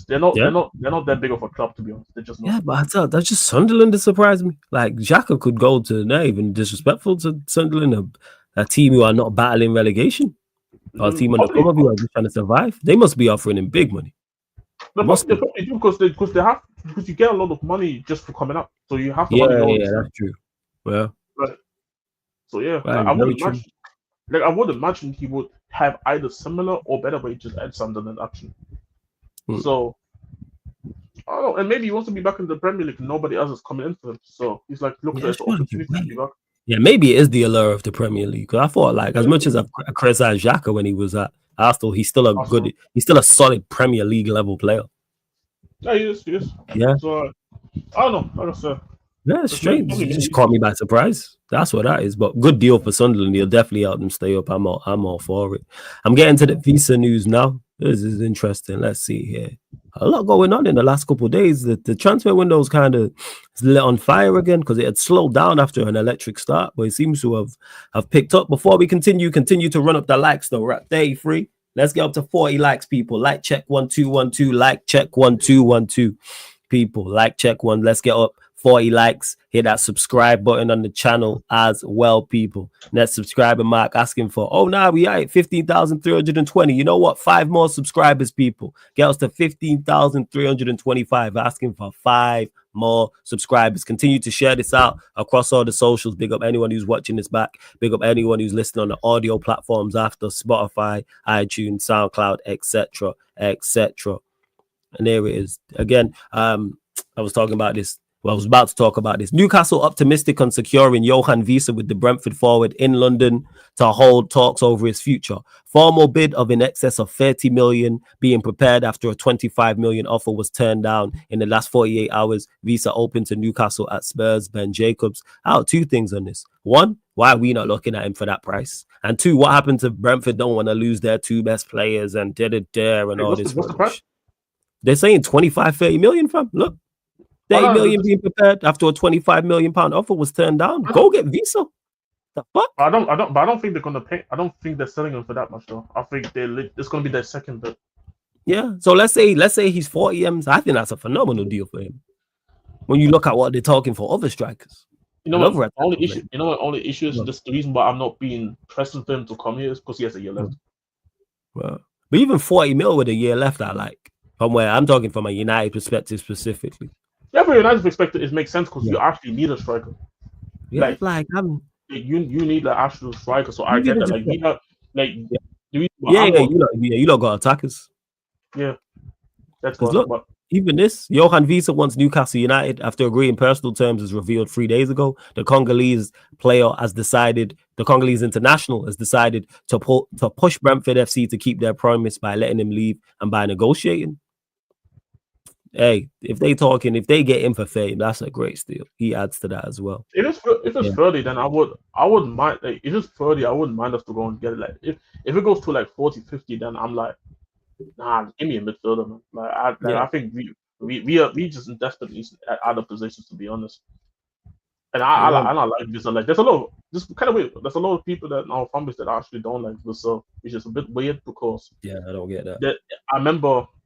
They're not that big of a club, to be honest. They're just not. Yeah, but I tell that's just Sunderland that surprised me. Like, Xhaka could go to, not even disrespectful to Sunderland, a team who are not battling relegation, or a team on the come up who are just trying to survive. They must be offering him big money. They probably do because you get a lot of money just for coming up, so you have to. Yeah, that's true. Well, right. So yeah, right, I would imagine he would have either similar or better wages at Sunderland actually. So I don't know, and maybe he wants to be back in the Premier League. Nobody else is coming in for him, so he's like, look, there's opportunity to be back. Yeah, maybe it is the allure of the Premier League. 'Cause I thought, like, as much as I've criticized Xhaka when he was at Arsenal, he's still he's still a solid Premier League level player. Yeah, he is. Yeah. So I don't know. Like I said, Yeah, it's strange. It just caught me by surprise. That's what that is. But good deal for Sunderland. He'll definitely help them stay up. I'm all for it. I'm getting to the visa news now. This is interesting. Let's see here. A lot going on in the last couple of days. The transfer window is kind of lit on fire again because it had slowed down after an electric start, but it seems to have picked up. Before we continue to run up the likes though. We're at 33. Let's get up to 40 likes, people. Like check 1212. Like check 1212. People, like check one. Let's get up 40 likes. Hit that subscribe button on the channel as well, people. Next subscriber mark asking for, oh, now we are at 15,320. You know what? 5 more subscribers, people. Get us to 15,325. Asking for 5 more subscribers. Continue to share this out across all the socials. Big up anyone who's watching this back. Big up anyone who's listening on the audio platforms after Spotify, iTunes, SoundCloud, etc., etc. And there it is. Again, I was talking about this. Well, I was about to talk about this. Newcastle optimistic on securing Yoane Wissa with the Brentford forward in London to hold talks over his future. Formal bid of in excess of 30 million being prepared after a 25 million offer was turned down in the last 48 hours. Wissa open to Newcastle at Spurs. Ben Jacobs. Out 2 things on this. 1, why are we not looking at him for that price? And 2, what happens if Brentford don't want to lose their 2 best players and and all this? What's the price? They're saying 25, 30 million, fam. Look, 30 million being prepared after a 25 million pound offer was turned down. Go get Wissa. The fuck? I don't think they're gonna pay. I don't think they're selling him for that much though. I think it's gonna be their second bid. Yeah. So let's say he's 40 M's. I think that's a phenomenal deal for him. When you look at what they're talking for other strikers. You know what? Only issue is just the reason why I'm not being pressing for him to come here is because he has a year left. Well, but even 40 mil with a year left, I like. From where I'm talking from a United perspective specifically. Yeah, from a United perspective, it makes sense because you actually need a striker. Yeah, you need an actual striker. So I get that. Like we have, you don't got attackers. Yeah, that's what. Look, even this Yoane Wissa wants Newcastle United after agreeing personal terms, as revealed 3 days ago. The Congolese international has decided to push Brentford FC to keep their promise by letting him leave and by negotiating. Hey, if they get him for fame, that's a great steal. He adds to that as well. If it's 30, then I wouldn't mind. Like, if it's 30, I wouldn't mind us to go and get it. Like, if it goes to like 40, 50, then I'm like, nah, give me a midfielder, man. I think we just desperately out of positions, to be honest. And I like this. Like, there's a lot. This kind of weird. There's a lot of people that our families that actually don't like this, so it's just a bit weird because I don't get that.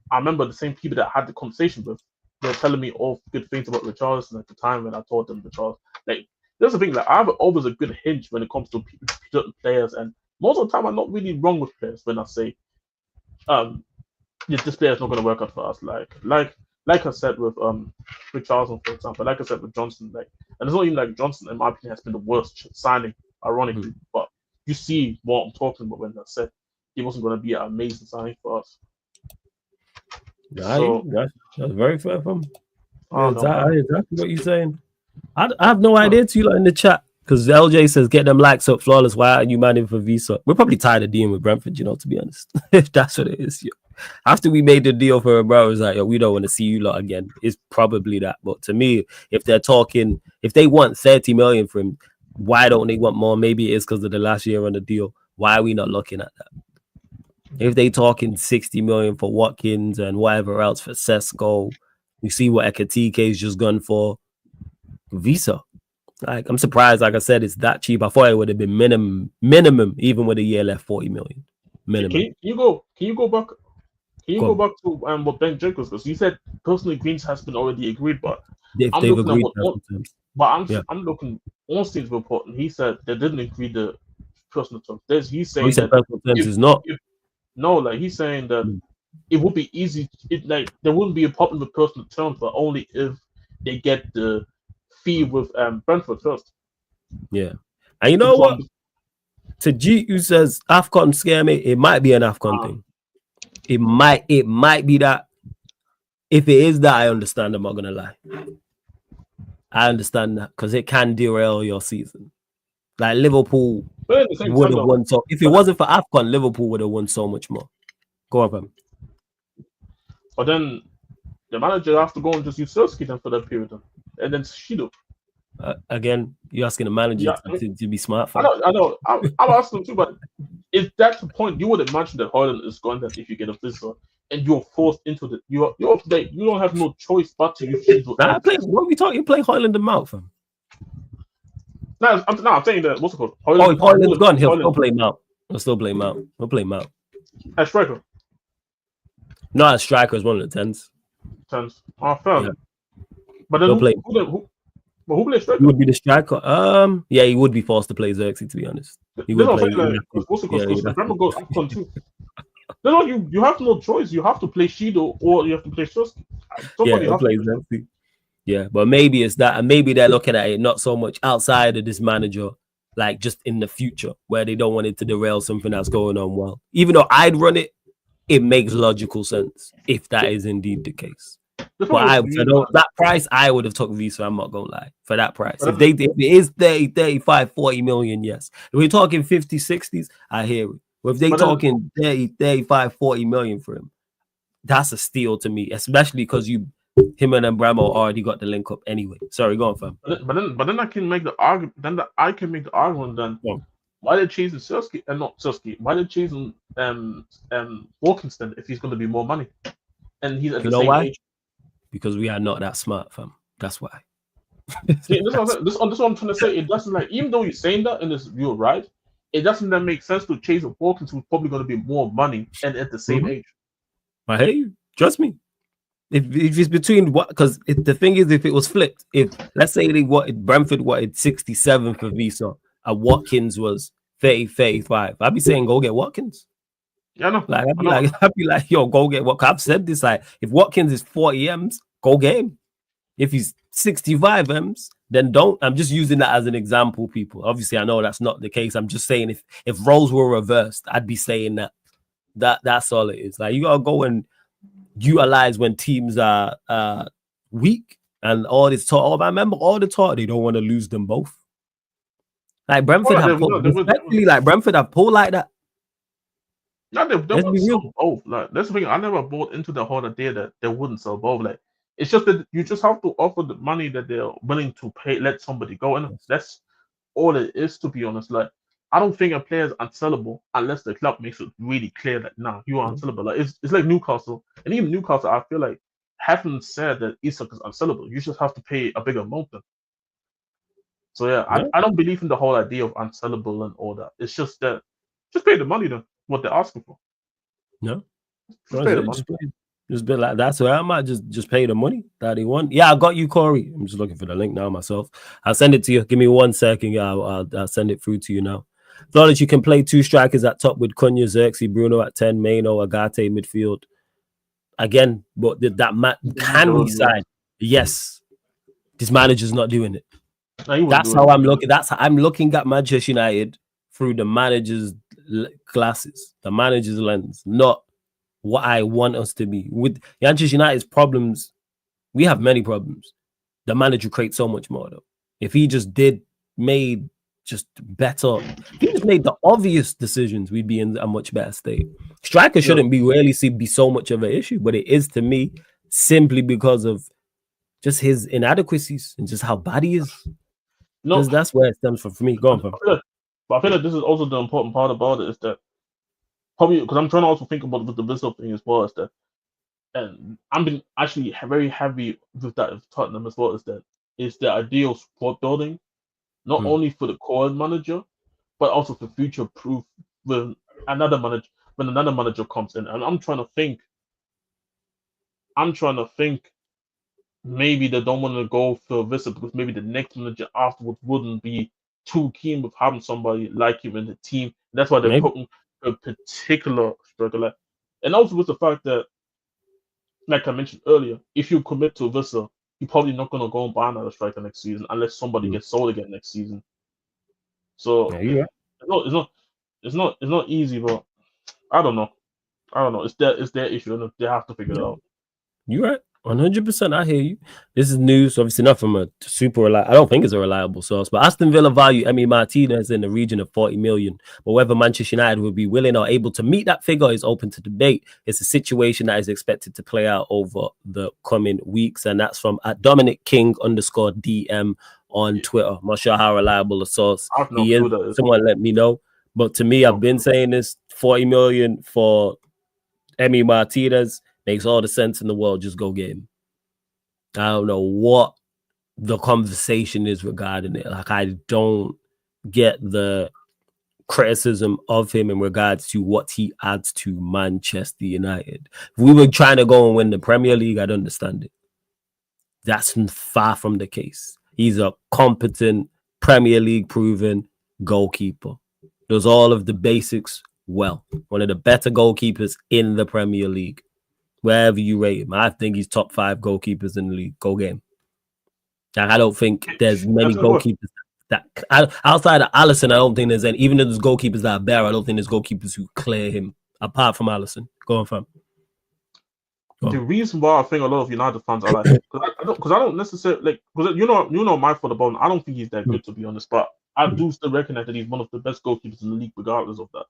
I remember the same people that I had the conversation with. They're telling me all good things about Richarlison at the time when I told them Richarlison. Like, there's the thing. Like, I have always a good hinge when it comes to certain players, and most of the time I'm not really wrong with players when I say, this player is not going to work out for us. Like I said with Richarlison, for example. Like I said with Johnson. Like, and it's not even like Johnson, in my opinion, has been the worst signing, ironically. But you see what I'm talking about when I said he wasn't going to be an amazing signing for us. That's very fair from exactly what you're saying. I have no idea to you in the chat because LJ says get them likes up, flawless. Why aren't you manning for Wissa? We're probably tired of dealing with Brentford, to be honest. If that's what it is. After we made the deal for him, bro, it was like, we don't want to see you lot again. It's probably that. But to me, if they want 30 million for him, why don't they want more? Maybe it is because of the last year on the deal. Why are we not looking at that? If they talking 60 million for Watkins and whatever else for Sesko, you see what Ekatike's just gone for Wissa. Like, I'm surprised. Like I said, it's that cheap. I thought it would have been minimum, even with a year left, 40 million minimum. Can you go back? Can you go back to what Ben Jacobs was? You said personally Greens has been already agreed, but I'm looking on Steve's report, and he said they didn't agree the personal terms. He's saying that personal terms is not. He's saying that it would be easy. There wouldn't be a problem with personal terms, but only if they get the fee with Brentford first. Yeah, and you know what? To G, who says AFCON scare me, it might be an AFCON thing. It might be that. If it is that, I understand. I'm not gonna lie. I understand that because it can derail your season. Like Liverpool But at the same would time, have though, won. So if it wasn't for AFCON, Liverpool would have won so much more. Go on, fam. but then the manager has to go and just use Sirski then for that period, then. And then Shido. Again, you're asking the manager Yeah, I mean, to be smart, I fam. know. I'm asking too, but if that's the point, you would imagine that Holland is going that if you get a visitor and you're forced into the you don't have no choice but to use Shido. Nah, what are we talking? You play Hoyland and Mount, fam. I'm saying that what's it called? Oh, if Hoyland's gone, he'll Holland still play Mount. He'll play Mount. as striker. Not as striker as one of the 10s. Fair. Yeah. But then He'll play. who plays striker? He would be the striker. Yeah, he would be forced to play Xerxes, to be honest. He would play. What's it called? Remember goes AFCON too. No, you have no choice. You have to play Shido or you have to play Sirski. Yeah, he'll play Xerxes. Yeah, but maybe it's that, and maybe they're looking at it not so much outside of this manager, like just in the future, where they don't want it to derail something that's going on well. Even though I'd run it, it makes logical sense if that is indeed the case. But that price, I would have took Visa. I'm not gonna lie, for that price. If it is 30, 35, 40 million, yes. If we're talking 50, 60s, I hear it. But if they're talking 30, 35, 40 million for him, that's a steal to me, especially because him and Mbeumo already got the link up anyway. Sorry, go on, fam. But then I can make the argument. I can make the argument then. Yeah. Why they're chasing Sirski and not Sirski? Why they're chasing Wilkinson if he's going to be more money, and he's at the same age? Because we are not that smart, fam. That's why. See, this is what I'm trying to say. It doesn't like, even though you're saying that and you're right, it doesn't then make sense to chase a Wilkinson who's probably going to be more money and at the same age. I hear you. Trust me. If it's between what, because the thing is, if it was flipped, if let's say Brentford wanted 67 for Visa and Watkins was 30, 35, I'd be saying go get Watkins. Yeah, no. I'd be like, yo, go get Watkins. I've said this, like, if Watkins is 40 M's, go get him. If he's 65 M's, then don't. I'm just using that as an example, people. Obviously, I know that's not the case. I'm just saying if roles were reversed, I'd be saying that. That's all it is. Like, you gotta go and utilize when teams are weak and all this talk. Oh, I remember all the talk. They don't want to lose them both. Like Brentford Brentford have pulled like that. No, they won't sell both. Like, that's the thing. I never bought into the whole idea that they wouldn't sell both. Like, it's just that you just have to offer the money that they're willing to pay, let somebody go, and that's all it is. To be honest, like, I don't think a player is unsellable unless the club makes it really clear that you are unsellable. Like, it's like Newcastle, and even Newcastle, I feel like haven't said that Isak is unsellable. You just have to pay a bigger amount. So yeah, I don't believe in the whole idea of unsellable and all that. It's just that just pay the money then, what they're asking for. No, just pay the money. Just be like, that's where I'm at. Just pay the money that he want. Yeah, I got you, Corey. I'm just looking for the link now myself. I'll send it to you. Give me 1 second. Yeah, I'll send it through to you now. Thought that you can play 2 strikers at top with Cunha, Xerxes, Bruno at 10, Maino, Agate midfield. Again, but that can be side. Yes, this manager's not doing it. That's how I'm looking. That's how I'm looking at Manchester United through the manager's glasses, the manager's lens, not what I want us to be. With Manchester United's problems, we have many problems. The manager creates so much more, though. If he just made just better, if he just made the obvious decisions, we'd be in a much better state. Striker shouldn't be so much of an issue, but it is to me simply because of just his inadequacies and just how bad he is. No, that's where it stems from for me. Go on, but I feel like this is also the important part about it is that probably because I'm trying to also think about the Vissel thing as well, is that, and I've been actually very heavy with that of Tottenham as well, is the ideal squad building, not only for the core manager, but also for future proof when another manager comes in. And I'm trying to think maybe they don't want to go for Vissel because maybe the next manager afterwards wouldn't be too keen with having somebody like him in the team. That's why they're putting a particular striker. And also with the fact that, like I mentioned earlier, if you commit to Vissel, you're probably not going to go and buy another striker next season unless somebody gets sold again next season. So it's not easy, but I don't know. It's their issue, and they have to figure it out. You're right. 100%, I hear you. This is news, obviously not from a super reliable. I don't think it's a reliable source, but Aston Villa value Emi Martinez in the region of 40 million. But whether Manchester United will be willing or able to meet that figure is open to debate. It's a situation that is expected to play out over the coming weeks, and that's from Dominic King _DM on Twitter. I'm not sure how reliable the source he is. Someone let me know. But to me, I've been saying this: 40 million for Emi Martinez makes all the sense in the world. Just go get him. I don't know what the conversation is regarding it. Like, I don't get the criticism of him in regards to what he adds to Manchester United. If we were trying to go and win the Premier League, I'd understand it. That's far from the case. He's a competent Premier League proven goalkeeper. Does all of the basics well. One of the better goalkeepers in the Premier League. Wherever you rate him, I think he's top 5 goalkeepers in the league. Go get him. Like, I don't think there's many goalkeepers that outside of Alisson. I don't think there's any. Even if there's goalkeepers that are better, I don't think there's goalkeepers who clear him apart from Alisson. Go on, fam. The reason why I think a lot of United fans are like, because I don't necessarily like, because you know my thought about him. I don't think he's that good, to be honest, but I do still recognize that he's one of the best goalkeepers in the league, regardless of that.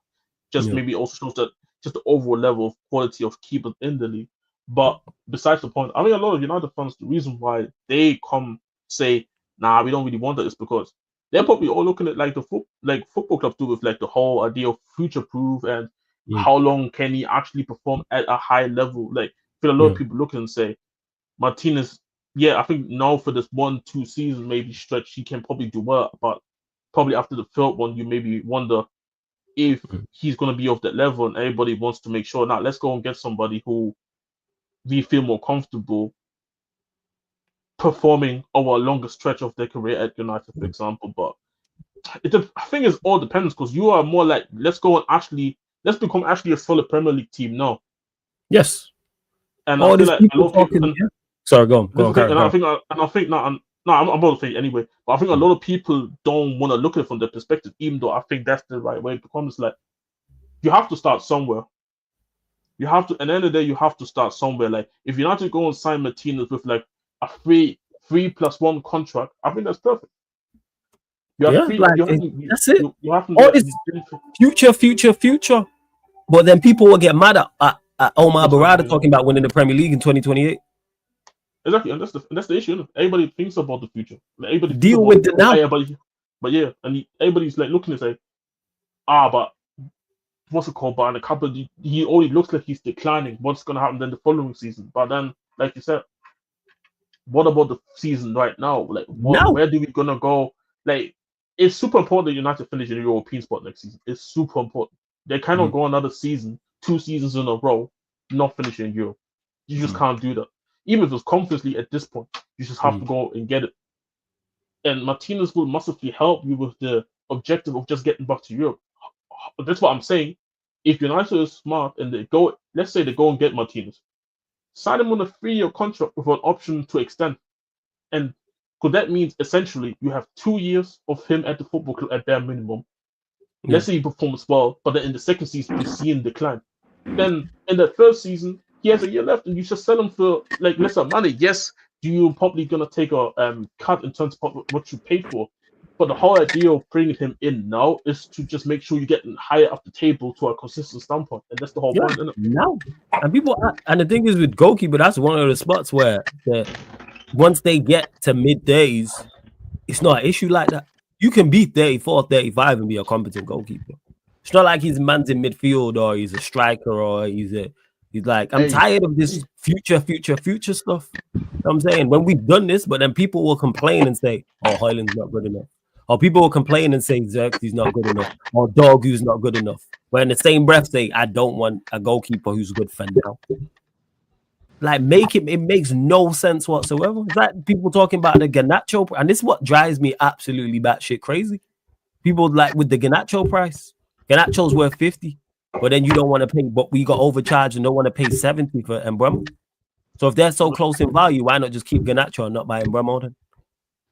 Just maybe also shows that just the overall level of quality of keepers in the league. But besides the point, I mean, a lot of United fans, the reason why they come say, nah, we don't really want that is because they're probably all looking at like the football clubs do with like the whole idea of future proof and how long can he actually perform at a high level. Like, I feel a lot of people look and say, Martinez, I think now for this 1-2 seasons maybe stretch, he can probably do well, but probably after the third one, you maybe wonder if he's going to be of that level, and everybody wants to make sure, now let's go and get somebody who we feel more comfortable performing over a longer stretch of their career at United, for example. But I think it all depends, because you are more like, let's become actually a solid Premier League team now. Yes. And I feel like a lot of people. Sorry, go on. I'm about to say it anyway, but I think a lot of people don't want to look at it from their perspective, even though I think that's the right way. Because like, you have to start somewhere. You have to, at the end of the day, you have to start somewhere. Like, if you're not to go and sign Martinez with like a 3+1 contract, I think that's perfect. That's it. It's future. But then people will get mad at Omar Barada talking about winning the Premier League in 2028. Exactly, and that's the issue. Everybody thinks about the future. Like, everybody deal with it now. But everybody's like looking and say, but what's it called? But in a couple, he already looks like he's declining. What's going to happen then the following season? But then, like you said, what about the season right now? Like, where do we gonna go? Like, it's super important that United finish in the European spot next season. It's super important. They cannot go another season, 2 seasons in a row, not finishing in Europe. You just can't do that. Even if it's confidently at this point, you just have to go and get it. And Martinez will massively help you with the objective of just getting back to Europe. That's what I'm saying. If United is smart and let's say they go and get Martinez, sign him on a 3-year contract with an option to extend. And because that means essentially you have 2 years of him at the football club at bare minimum. Let's say he performs well, but then in the second season you see him decline. Then in the third season, he has a year left, and you just sell him for like lesser money. Yes, you're probably gonna take a cut in terms of what you paid for, but the whole idea of bringing him in now is to just make sure you get higher up the table to a consistent standpoint, and that's the whole point, isn't it? No, and the thing is with goalkeeper, that's one of the spots where once they get to mid-days, it's not an issue like that. You can be 34, 35 and be a competent goalkeeper. It's not like he's man's in midfield or he's a striker or he's like, I'm tired of this future stuff. You know what I'm saying? When we've done this, but then people will complain and say, oh, Højlund's not good enough. Or people will complain and say Xerxes not good enough. Or Dorgu's not good enough. But in the same breath say, I don't want a goalkeeper who's good for now. Like, it makes no sense whatsoever. It's like people talking about the Garnacho, and this is what drives me absolutely batshit crazy. People like with the Garnacho price. Garnacho's worth 50, but then you don't want to pay, but we got overcharged and don't want to pay 70 for Mbeumo. So if they're so close in value, why not just keep Garnacho and not buy Mbeumo then?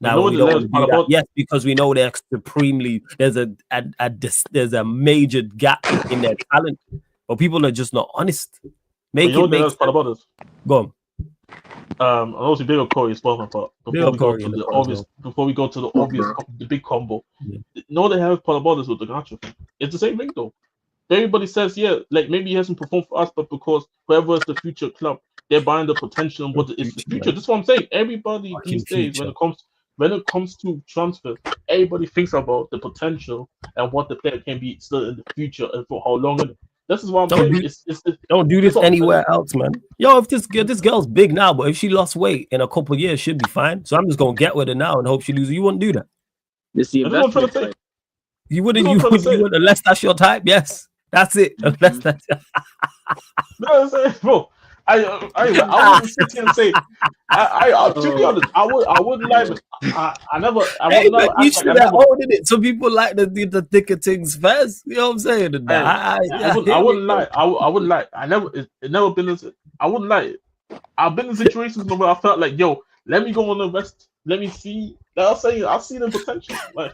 Now we don't want to do that. Yes, because we know they're supremely. There's a major gap in their talent, but people are just not honest. Make it make sense. Go on. obviously big up Corey as well, but Big before up we go Corey to in the the front as obvious, well. before we go to the obvious, the big combo, Yeah. no, they have part about this with the Garnacho thing. It's the same thing though. Everybody says, yeah, like maybe he hasn't performed for us, but because whoever is the future club, they're buying the potential and what it's the Future, future. man. That's what I'm saying. Everybody Fucking these days, future. when it comes to transfers, everybody thinks about the potential and what the player can be still in the future and for how long. And this is what I'm Don't saying. do don't do It's this not. anywhere else, man. Yo, if this girl's big now, but if she lost weight in a couple of years, she'll be fine. So I'm just gonna get with her now and hope she loses. You wouldn't do that. It's the This is what I'm trying investment to say. play. You This is wouldn't. what I'm You trying to would. You say. would unless that's your type. Yes, that's it. Unless that's. You know what I'm saying, bro? I wouldn't sit here and say. To be honest, I wouldn't lie, but I Hey would man, never you act like I should have never. owned it. Some people like the thicker things first. You know what I'm saying? And I, I I hear it, wouldn't bro. lie. I wouldn't lie. It never been in. I wouldn't lie. I've been in situations where I felt like, yo, let me go on the rest. Let me see. Like I was saying, I've seen the potential. Like,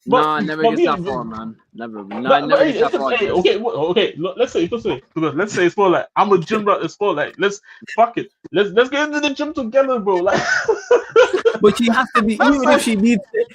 Nah, never gets that far, man. Never. Nah, but never hey, gets that far. hey, Just okay. Let's say it's more like I'm a gym rat. It's more like let's fuck it. Let's get into the gym together, bro. Like, But she has to be, let's say.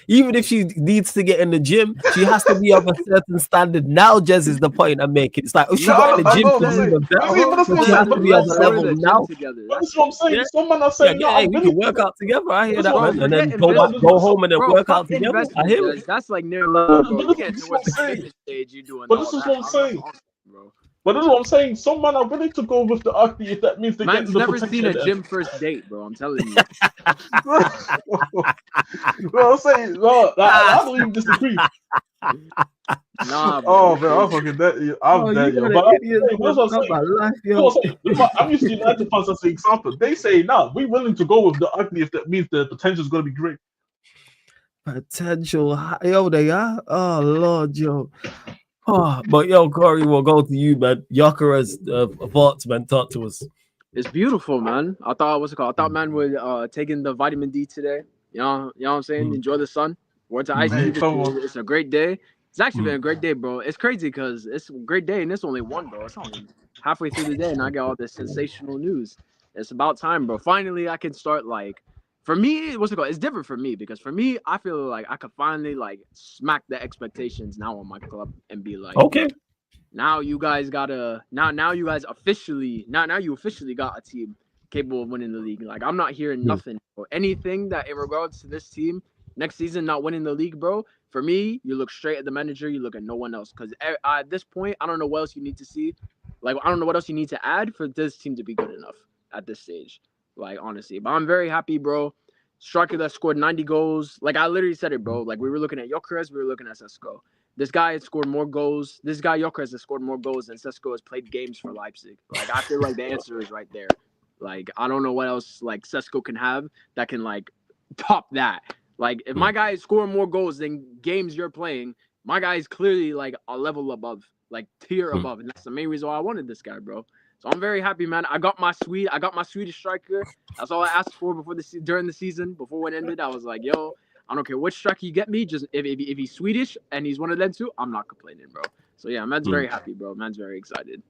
even if she needs to get in the gym, she has to be of a certain standard. Now, Jez is the point I'm making. It's like, oh, she No, got in the I gym know. to be even better, But that's but what I'm she saying. has to But be that's on what the I'm saying. go to level the gym now. together. But That's that's what I'm saying. Yeah, Some men are yeah, saying, no, yeah. Hey, I'm we can willing work to. out together. I hear That's that, what. bro. man. And then Forget go back, investment. go home, and then Bro, work fuck out together. I investment, hear it. Jez. That's like near level, bro. You getting This is what towards I'm the saying. commitment stage. You doing But all this is that. what I'm That's saying. awesome, bro. But this is what I'm saying. Some men are willing to go with the ugly if that means they're getting Man's the never seen potential a at the end. gym first date, bro. I'm telling you. Well, I'm saying, no, I don't even disagree. Nah, bro. Oh You man, I'm crazy. fucking dead. Oh, I'm you dead, yo. got But an idiot, that's what I'm not saying. my life, That's yo. what I'm saying. I'm used to United fans as an example. They say, nah, we're willing to go with the ugly if that means the potential is going to be great. Potential, yo, they are. Oh Lord, yo. Oh, but yo, Corey, we'll go to you, man. Gyökeres, thoughts, man. Talk to us. It's beautiful, man. I thought what's it called? I thought man would taking the vitamin D today. You know what I'm saying? Enjoy the sun. Went to ICU. Hey, come on. It's a great day. It's actually been a great day, bro. It's crazy because it's a great day and it's only one, bro. It's only halfway through the day and I got all this sensational news. It's about time, bro. Finally, I can start like. For me, what's it called? It's different for me because for me, I feel like I could finally like smack the expectations now on my club and be like, Okay. now you guys gotta now you guys officially now you officially got a team capable of winning the league. Like I'm not hearing nothing or anything that in regards to this team next season not winning the league, bro. For me, you look straight at the manager, you look at no one else. Because at this point, I don't know what else you need to see. Like I don't know what else you need to add for this team to be good enough at this stage. Like honestly, but I'm very happy, bro. Striker that scored 90 goals. Like I literally said it, bro. Like we were looking at Gyökeres, we were looking at Sesko. This guy has scored more goals. This guy Gyökeres has scored more goals than Sesko has played games for Leipzig. Like I feel like the answer is right there. Like I don't know what else like Sesko can have that can like top that. Like if my guy is scoring more goals than games you're playing, my guy is clearly like a level above, like tier above, and that's the main reason why I wanted this guy, bro. So I'm very happy, man. I got my Swedish striker. That's all I asked for during the season. Before it ended, I was like, yo, I don't care which striker you get me. Just if he's Swedish and he's one of them too, I'm not complaining, bro. So yeah, man's very happy, bro. Man's very excited.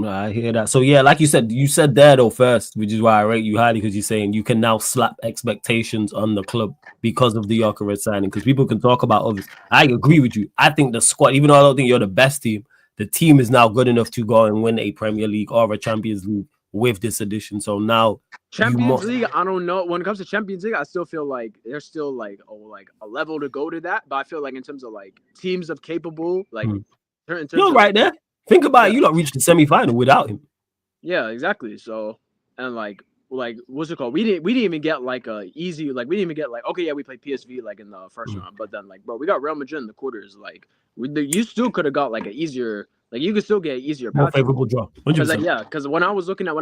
I hear that. So yeah, like you said there though first, which is why I rate you highly because you're saying you can now slap expectations on the club because of the Gyökeres signing. Because people can talk about others. I agree with you. I think the squad, even though I don't think you're the best team, the team is now good enough to go and win a Premier League or a Champions League with this addition. So now Champions League, I don't know. When it comes to Champions League, I still feel like there's still like a level to go to that. But I feel like in terms of like teams of capable, like in terms you're of, right there. Think about it. You not reached the semi-final without him. Yeah, exactly. So and like what's it called? We didn't even get like a easy we didn't even get like okay, yeah, we played PSV like in the first round, but then like bro, we got Real Madrid in the quarters. Like you still could have got like an easier, like you could still get an easier more favorable draw. Because when I was looking at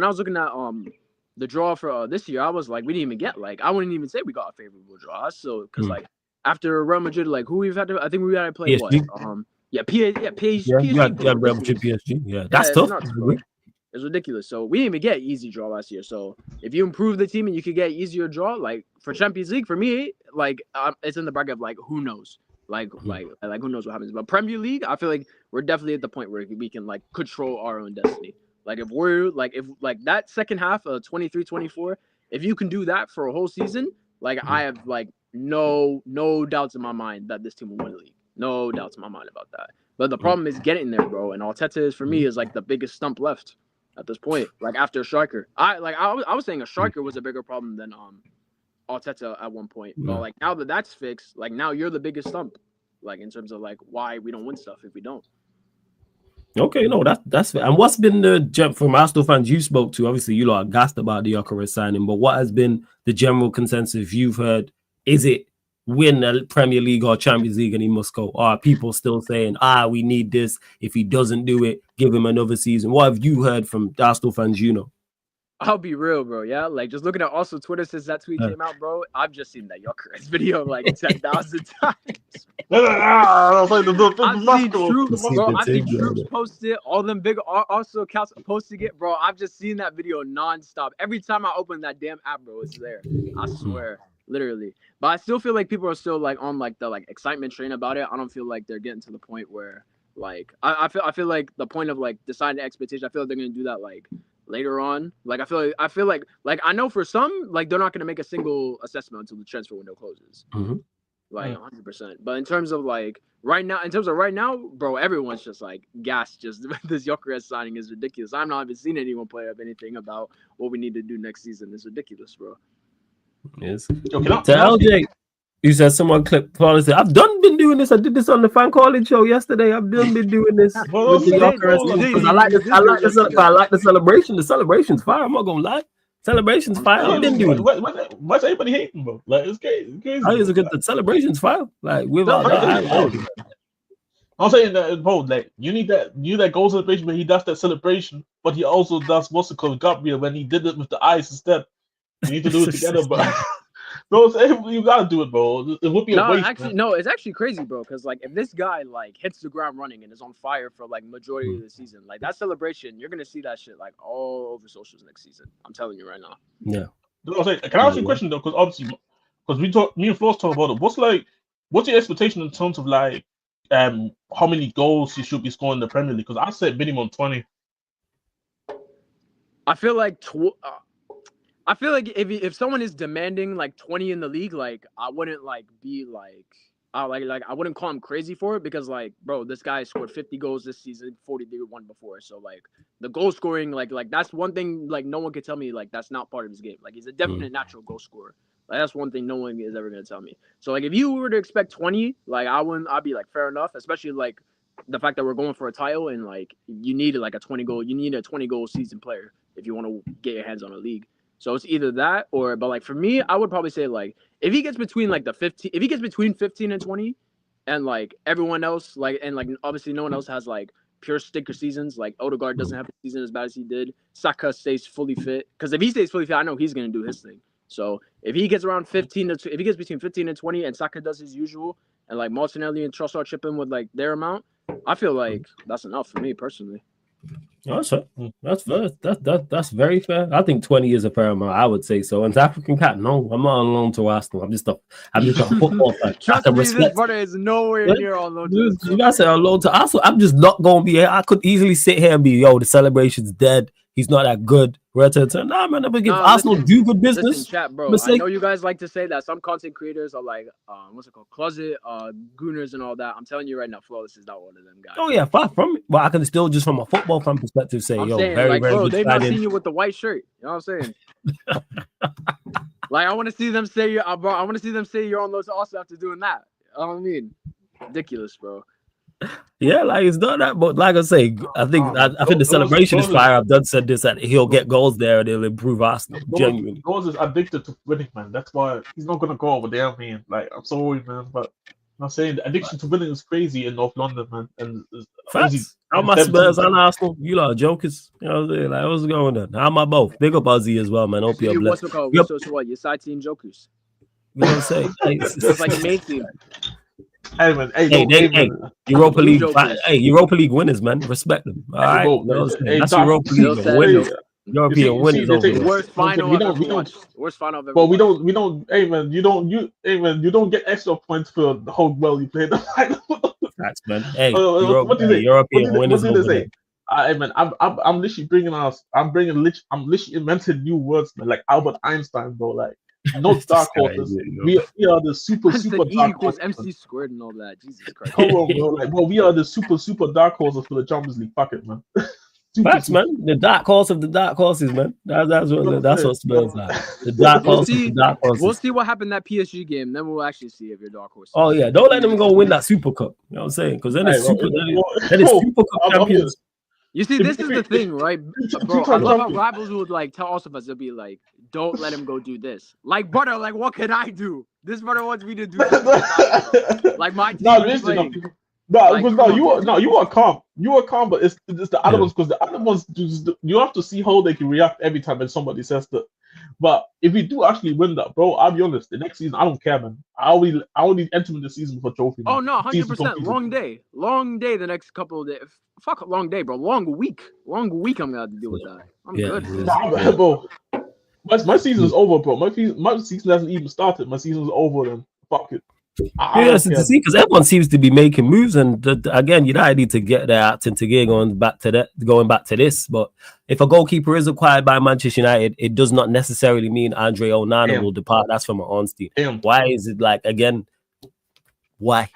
the draw for this year, I was like, we didn't even get like I wouldn't even say we got a favorable draw. So because like after Real Madrid, like who we've had to, I think we had to play PSG. PSG. You had Real Madrid PSG. Yeah, that's tough. It's ridiculous. So we didn't even get an easy draw last year. So if you improve the team and you could get an easier draw, like for Champions League, for me, like it's in the bracket of like who knows, like who knows what happens. But Premier League, I feel like we're definitely at the point where we can like control our own destiny. Like if that second half of 23-24, if you can do that for a whole season, like I have like no doubts in my mind that this team will win the league. No doubts in my mind about that. But the problem is getting there, bro. And Arteta is, for me, is like the biggest stump left at this point. Like after a striker, I was saying a striker was a bigger problem than Arteta at one point. But like now that that's fixed, like now you're the biggest stump, like in terms of like why we don't win stuff if we don't. Okay, no, that's fair. And what's been the jump from Arsenal fans you spoke to? Obviously, you lot are gassed about the Gyökeres signing, but what has been the general consensus you've heard? Is it win the Premier League or Champions League and he must go? Or are people still saying, we need this? If he doesn't do it, give him another season. What have you heard from Arsenal fans you know? I'll be real, bro. Yeah, like just looking at also Twitter since that tweet came out, bro. I've just seen that Gyökeres video like 10,000 times. I've seen Troops post it. All them big also accounts posting it, bro. I've just seen that video nonstop. Every time I open that damn app, bro, it's there. I swear, literally. But I still feel like people are still like on like the like excitement train about it. I don't feel like they're getting to the point where like I feel like the point of like deciding the expectation. I feel like they're gonna do that like later on. Like I feel like I know for some like they're not gonna make a single assessment until the transfer window closes. Like 100%. But in terms of right now, bro, everyone's just like gassed. Just this Gyökeres signing is ridiculous. I'm not even seeing anyone play up anything about what we need to do next season. It's ridiculous, bro. Yes. LJ, you said someone clicked policy. I've been doing this. I did this on the fan calling show yesterday. I've been doing this with the Gyökeres because I like the celebration. The celebration's fire. I'm not gonna lie. Celebration's fire. I've been doing it. Why's everybody hating, bro? Like it's crazy. The celebration's fire. Like without I'm saying that, bro. Like you need that goal celebration when he does that celebration, but he also does what's it called, Gabriel, when he did it with the eyes instead. You need to do it together, bro. Bro, you gotta do it, bro. It would be a waste. It's actually crazy, bro. Because like, if this guy like hits the ground running and is on fire for like majority of the season, like that celebration, you're gonna see that shit like all over socials next season. I'm telling you right now. Yeah. Can I ask you a question though? Because obviously, me and Floss talk about it. What's your expectation in terms of like, how many goals he should be scoring in the Premier League? Because I said minimum 20. I feel like if someone is demanding like 20 in the league, like I wouldn't like be like I wouldn't call him crazy for it because like, bro, this guy scored 50 goals this season, 41 before. So like the goal scoring, like that's one thing like no one could tell me like that's not part of his game. Like he's a definite natural goal scorer. Like that's one thing no one is ever gonna tell me. So like if you were to expect 20, like I'd be like fair enough, especially like the fact that we're going for a title and like you need like a 20 goal season player if you want to get your hands on a league. So it's either that but like for me, I would probably say like if he gets between 15 and 20 and like everyone else like and like obviously no one else has like pure stinker seasons, like Odegaard doesn't have a season as bad as he did. Saka stays fully fit because if he stays fully fit, I know he's gonna do his thing. So if he gets around if he gets between 15 and 20 and Saka does his usual and like Martinelli and Trossard chip in with like their amount, I feel like that's enough for me personally. That's fair. That's very fair. I think 20 is a fair amount. I would say so. And the African cat, no, I'm not on loan to Arsenal. I'm just a football fan. Trust me, this brother is nowhere near on loan to Arsenal. You guys say on loan to Arsenal. I'm just not going to be here. I could easily sit here and be, the celebration's dead. He's not that good. Nah, man, never give Arsenal do good business. Listen, chat, bro. I know you guys like to say that some content creators are like, what's it called, closet gooners and all that. I'm telling you right now, Flawless is not one of them guys. Oh yeah, far from it. But I can still just from a football fan perspective say, very bro, good. They've not seen you with the white shirt. You know what I'm saying? Like I want to see them say you're on loan to Arsenal after doing that. You know what I mean? Ridiculous, bro. Yeah, like it's not that, but like I say, I think the celebration is fire. I've done said this that he'll get goals there and it'll improve Arsenal. Genuinely, goals is addicted to winning, man. That's why he's not gonna go over there, man. Like I'm sorry, man, but I'm saying the addiction to winning is crazy in North London, man. And how my Spurs and Arsenal, you lot jokers. You know what I'm saying? Like what's going on? How am I both? Big up Ozzy as well, man. Hope you're blessed. What's it called? So what? Your side team jokers. You know what I'm saying? It's like the main team. Hey, man. Europa League. Europa League winners, man. Respect them. All right. That's Europa League winners. European winners over there. Worst final I've ever But we don't. Hey, man. You don't get extra points for the whole well you played the final. That's man. Hey, European winners over there. I'm literally I'm literally inventing new words, man. Like Albert Einstein, bro. Like no This dark guy, horses. you know. We are the super I said E dark equals horses. MC squared and all that. Jesus Christ. Come on, bro. Like, bro, we are the super dark horses for the Champions League. Fuck it, man. Facts, man. The dark horse of the dark horses, man. That's what Spurs are. The dark We'll horse of see. the dark horses. We'll see what happened that PSG game. Then we'll actually see if you're dark horse. Oh yeah, don't let them go win that Super Cup. You know what I'm saying? Because then it's Super Cup champions. You see, this is the thing, right, bro? I love how rivals would like tell us of us. They'll be like, "Don't let him go do this." Like, brother, like, what can I do? This brother wants me to do this. Like my team. You are calm. You are calm, but it's the other ones, because the other ones you have to see how they can react every time when somebody says that. But if we do actually win that, bro, I'll be honest. The next season, I don't care, man. I only enter in the season for trophy. Man. Oh no, 100%. Long day. The next couple of days. Fuck a long day, bro. Long week. I'm gonna have to deal with that. I'm good. Nah, bro. My season's over, bro. My season hasn't even started. My season's over. Then fuck it. Yeah, to see, because everyone seems to be making moves, and again, United need to get their act into gear going back to this. But if a goalkeeper is acquired by Manchester United, it does not necessarily mean Andre Onana will depart. That's from honesty. Why is it like again? Why?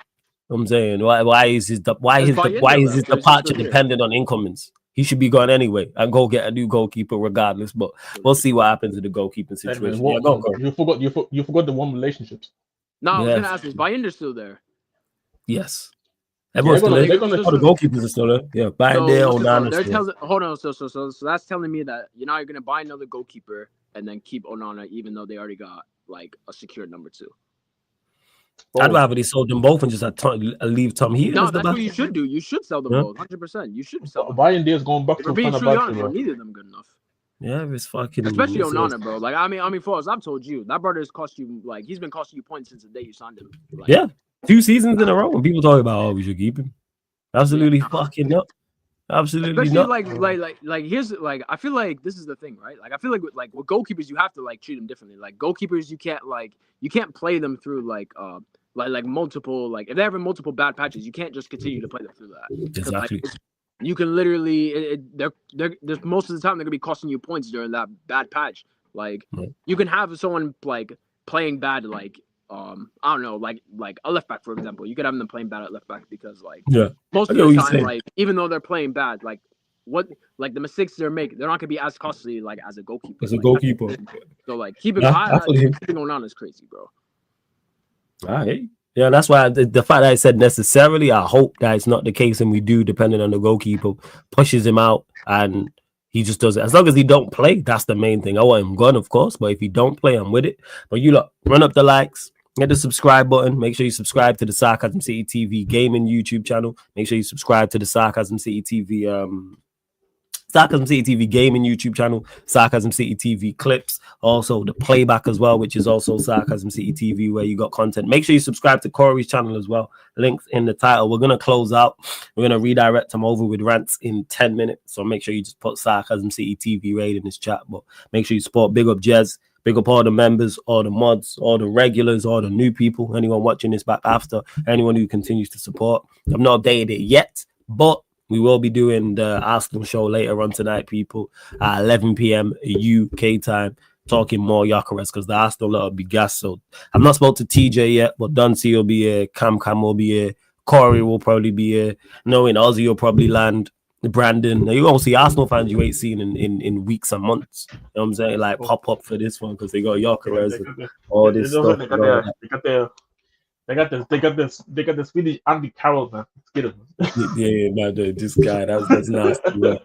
I'm saying why is his departure dependent on incomings? He should be gone anyway and go get a new goalkeeper regardless. But we'll see what happens to the goalkeeping situation. You forgot the one relationships. No, I was gonna ask, is Bayinder's still there? Yes. Everyone's still there. The goalkeepers are still there. Yeah, Bayinder, Onana. Hold on. So that's telling me that you're not gonna buy another goalkeeper and then keep Onana, even though they already got like a secured number 2. I'd rather they sold them both and just leave Tom here. No, that's what you should do. You should sell them both, 100%. You should sell them. Bayinder is going back to being truly honest, neither of them good enough. Yeah, it's fucking. Especially Onana, bro. Like I mean, for us, I've told you that brother has cost you like he's been costing you points since the day you signed him. Like, yeah, 2 seasons in a row, and people talk about we should keep him. Absolutely fucking not. Absolutely especially not. Like here's like I feel like this is the thing, right? Like I feel like with goalkeepers you have to like treat them differently. Like goalkeepers you can't play them through like multiple if they're having multiple bad patches, you can't just continue to play them through that. Exactly. You can literally, there's most of the time they're gonna be costing you points during that bad patch. Like you can have someone like playing bad, like I don't know, like a left back for example. You could have them playing bad at left back because most of the time, like even though they're playing bad, like the mistakes they're making, they're not gonna be as costly like as a goalkeeper. As a goalkeeper. So like keeping on is crazy, bro. All right. Yeah, that's why the fact that I said necessarily, I hope that it's not the case, and we do, depending on the goalkeeper, pushes him out and he just does it. As long as he don't play, that's the main thing. I want him gone, of course, but if he don't play, I'm with it. But you lot, run up the likes, hit the subscribe button. Make sure you subscribe to the Sarcasm City TV gaming YouTube channel. Make sure you subscribe to the Sarcasm City TV Sarcasm City TV gaming YouTube channel, Sarcasm City TV clips, also the playback as well, which is also Sarcasm City TV, where you got content. Make sure you subscribe to Corey's channel as well. Links in the title. We're going to close out. We're going to redirect him over with rants in 10 minutes. So make sure you just put Sarcasm City TV raid in this chat. But make sure you support. Big up Jez. Big up all the members, all the mods, all the regulars, all the new people, anyone watching this back after, anyone who continues to support. I've not updated it yet, but we will be doing the Arsenal show later on tonight, people, at 11 p.m. UK time, talking more Gyökeres, because the Arsenal lot will be gassed. So I've not spoke to TJ yet, but Dunsey will be here, Cam will be here, Corey will probably be here, knowing Ozzy will probably land, Brandon. Now, you won't see Arsenal fans you ain't seen in weeks and months. You know what I'm saying? Like, pop up for this one, because they got Gyökeres and all this stuff. They got the Swedish Andy Carroll, man. Let's get him. Yeah, man, this guy, that's nasty. Man.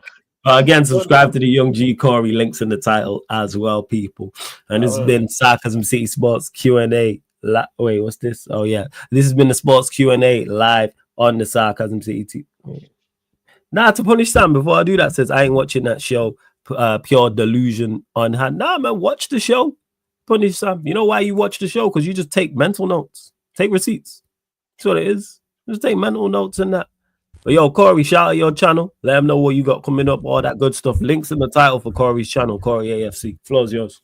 Again, subscribe to the Young G Corey, links in the title as well, people. And this has been Sarcasm City Sports Q&A. Wait, what's this? Oh, yeah. This has been the Sports Q&A live on the Sarcasm City TV. Nah, to punish Sam, before I do that, says I ain't watching that show. Pure delusion on hand. Nah, man, watch the show. Punish Sam. You know why you watch the show? Because you just take mental notes. Take receipts. That's what it is. Just take mental notes and that. But yo, Corey, shout out your channel. Let them know what you got coming up, all that good stuff. Links in the title for Corey's channel, Corey AFC. Floor's yours.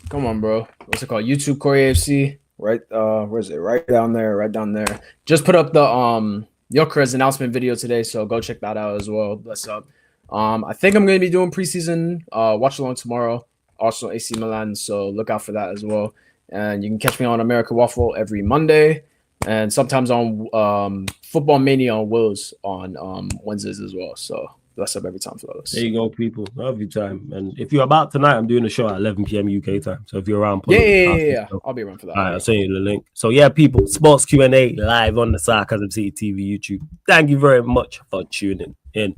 Come on, bro. What's it called? YouTube Corey AFC. Right, where is it? Right down there. Just put up the Gyökeres announcement video today, so go check that out as well. Bless up. I think I'm going to be doing preseason watch along tomorrow, Arsenal AC Milan. So look out for that as well. And you can catch me on American Waffle every Monday, and sometimes on Football Mania on Wills on Wednesdays as well. So bless up every time for those. There you go, people. Every time. And if you're about tonight, I'm doing a show at 11 p.m. UK time. So if you're around, yeah. I'll be around for that. All right, I'll send you the link. So yeah, people, Sports Q&A live on the Sarcasm City TV YouTube. Thank you very much for tuning in.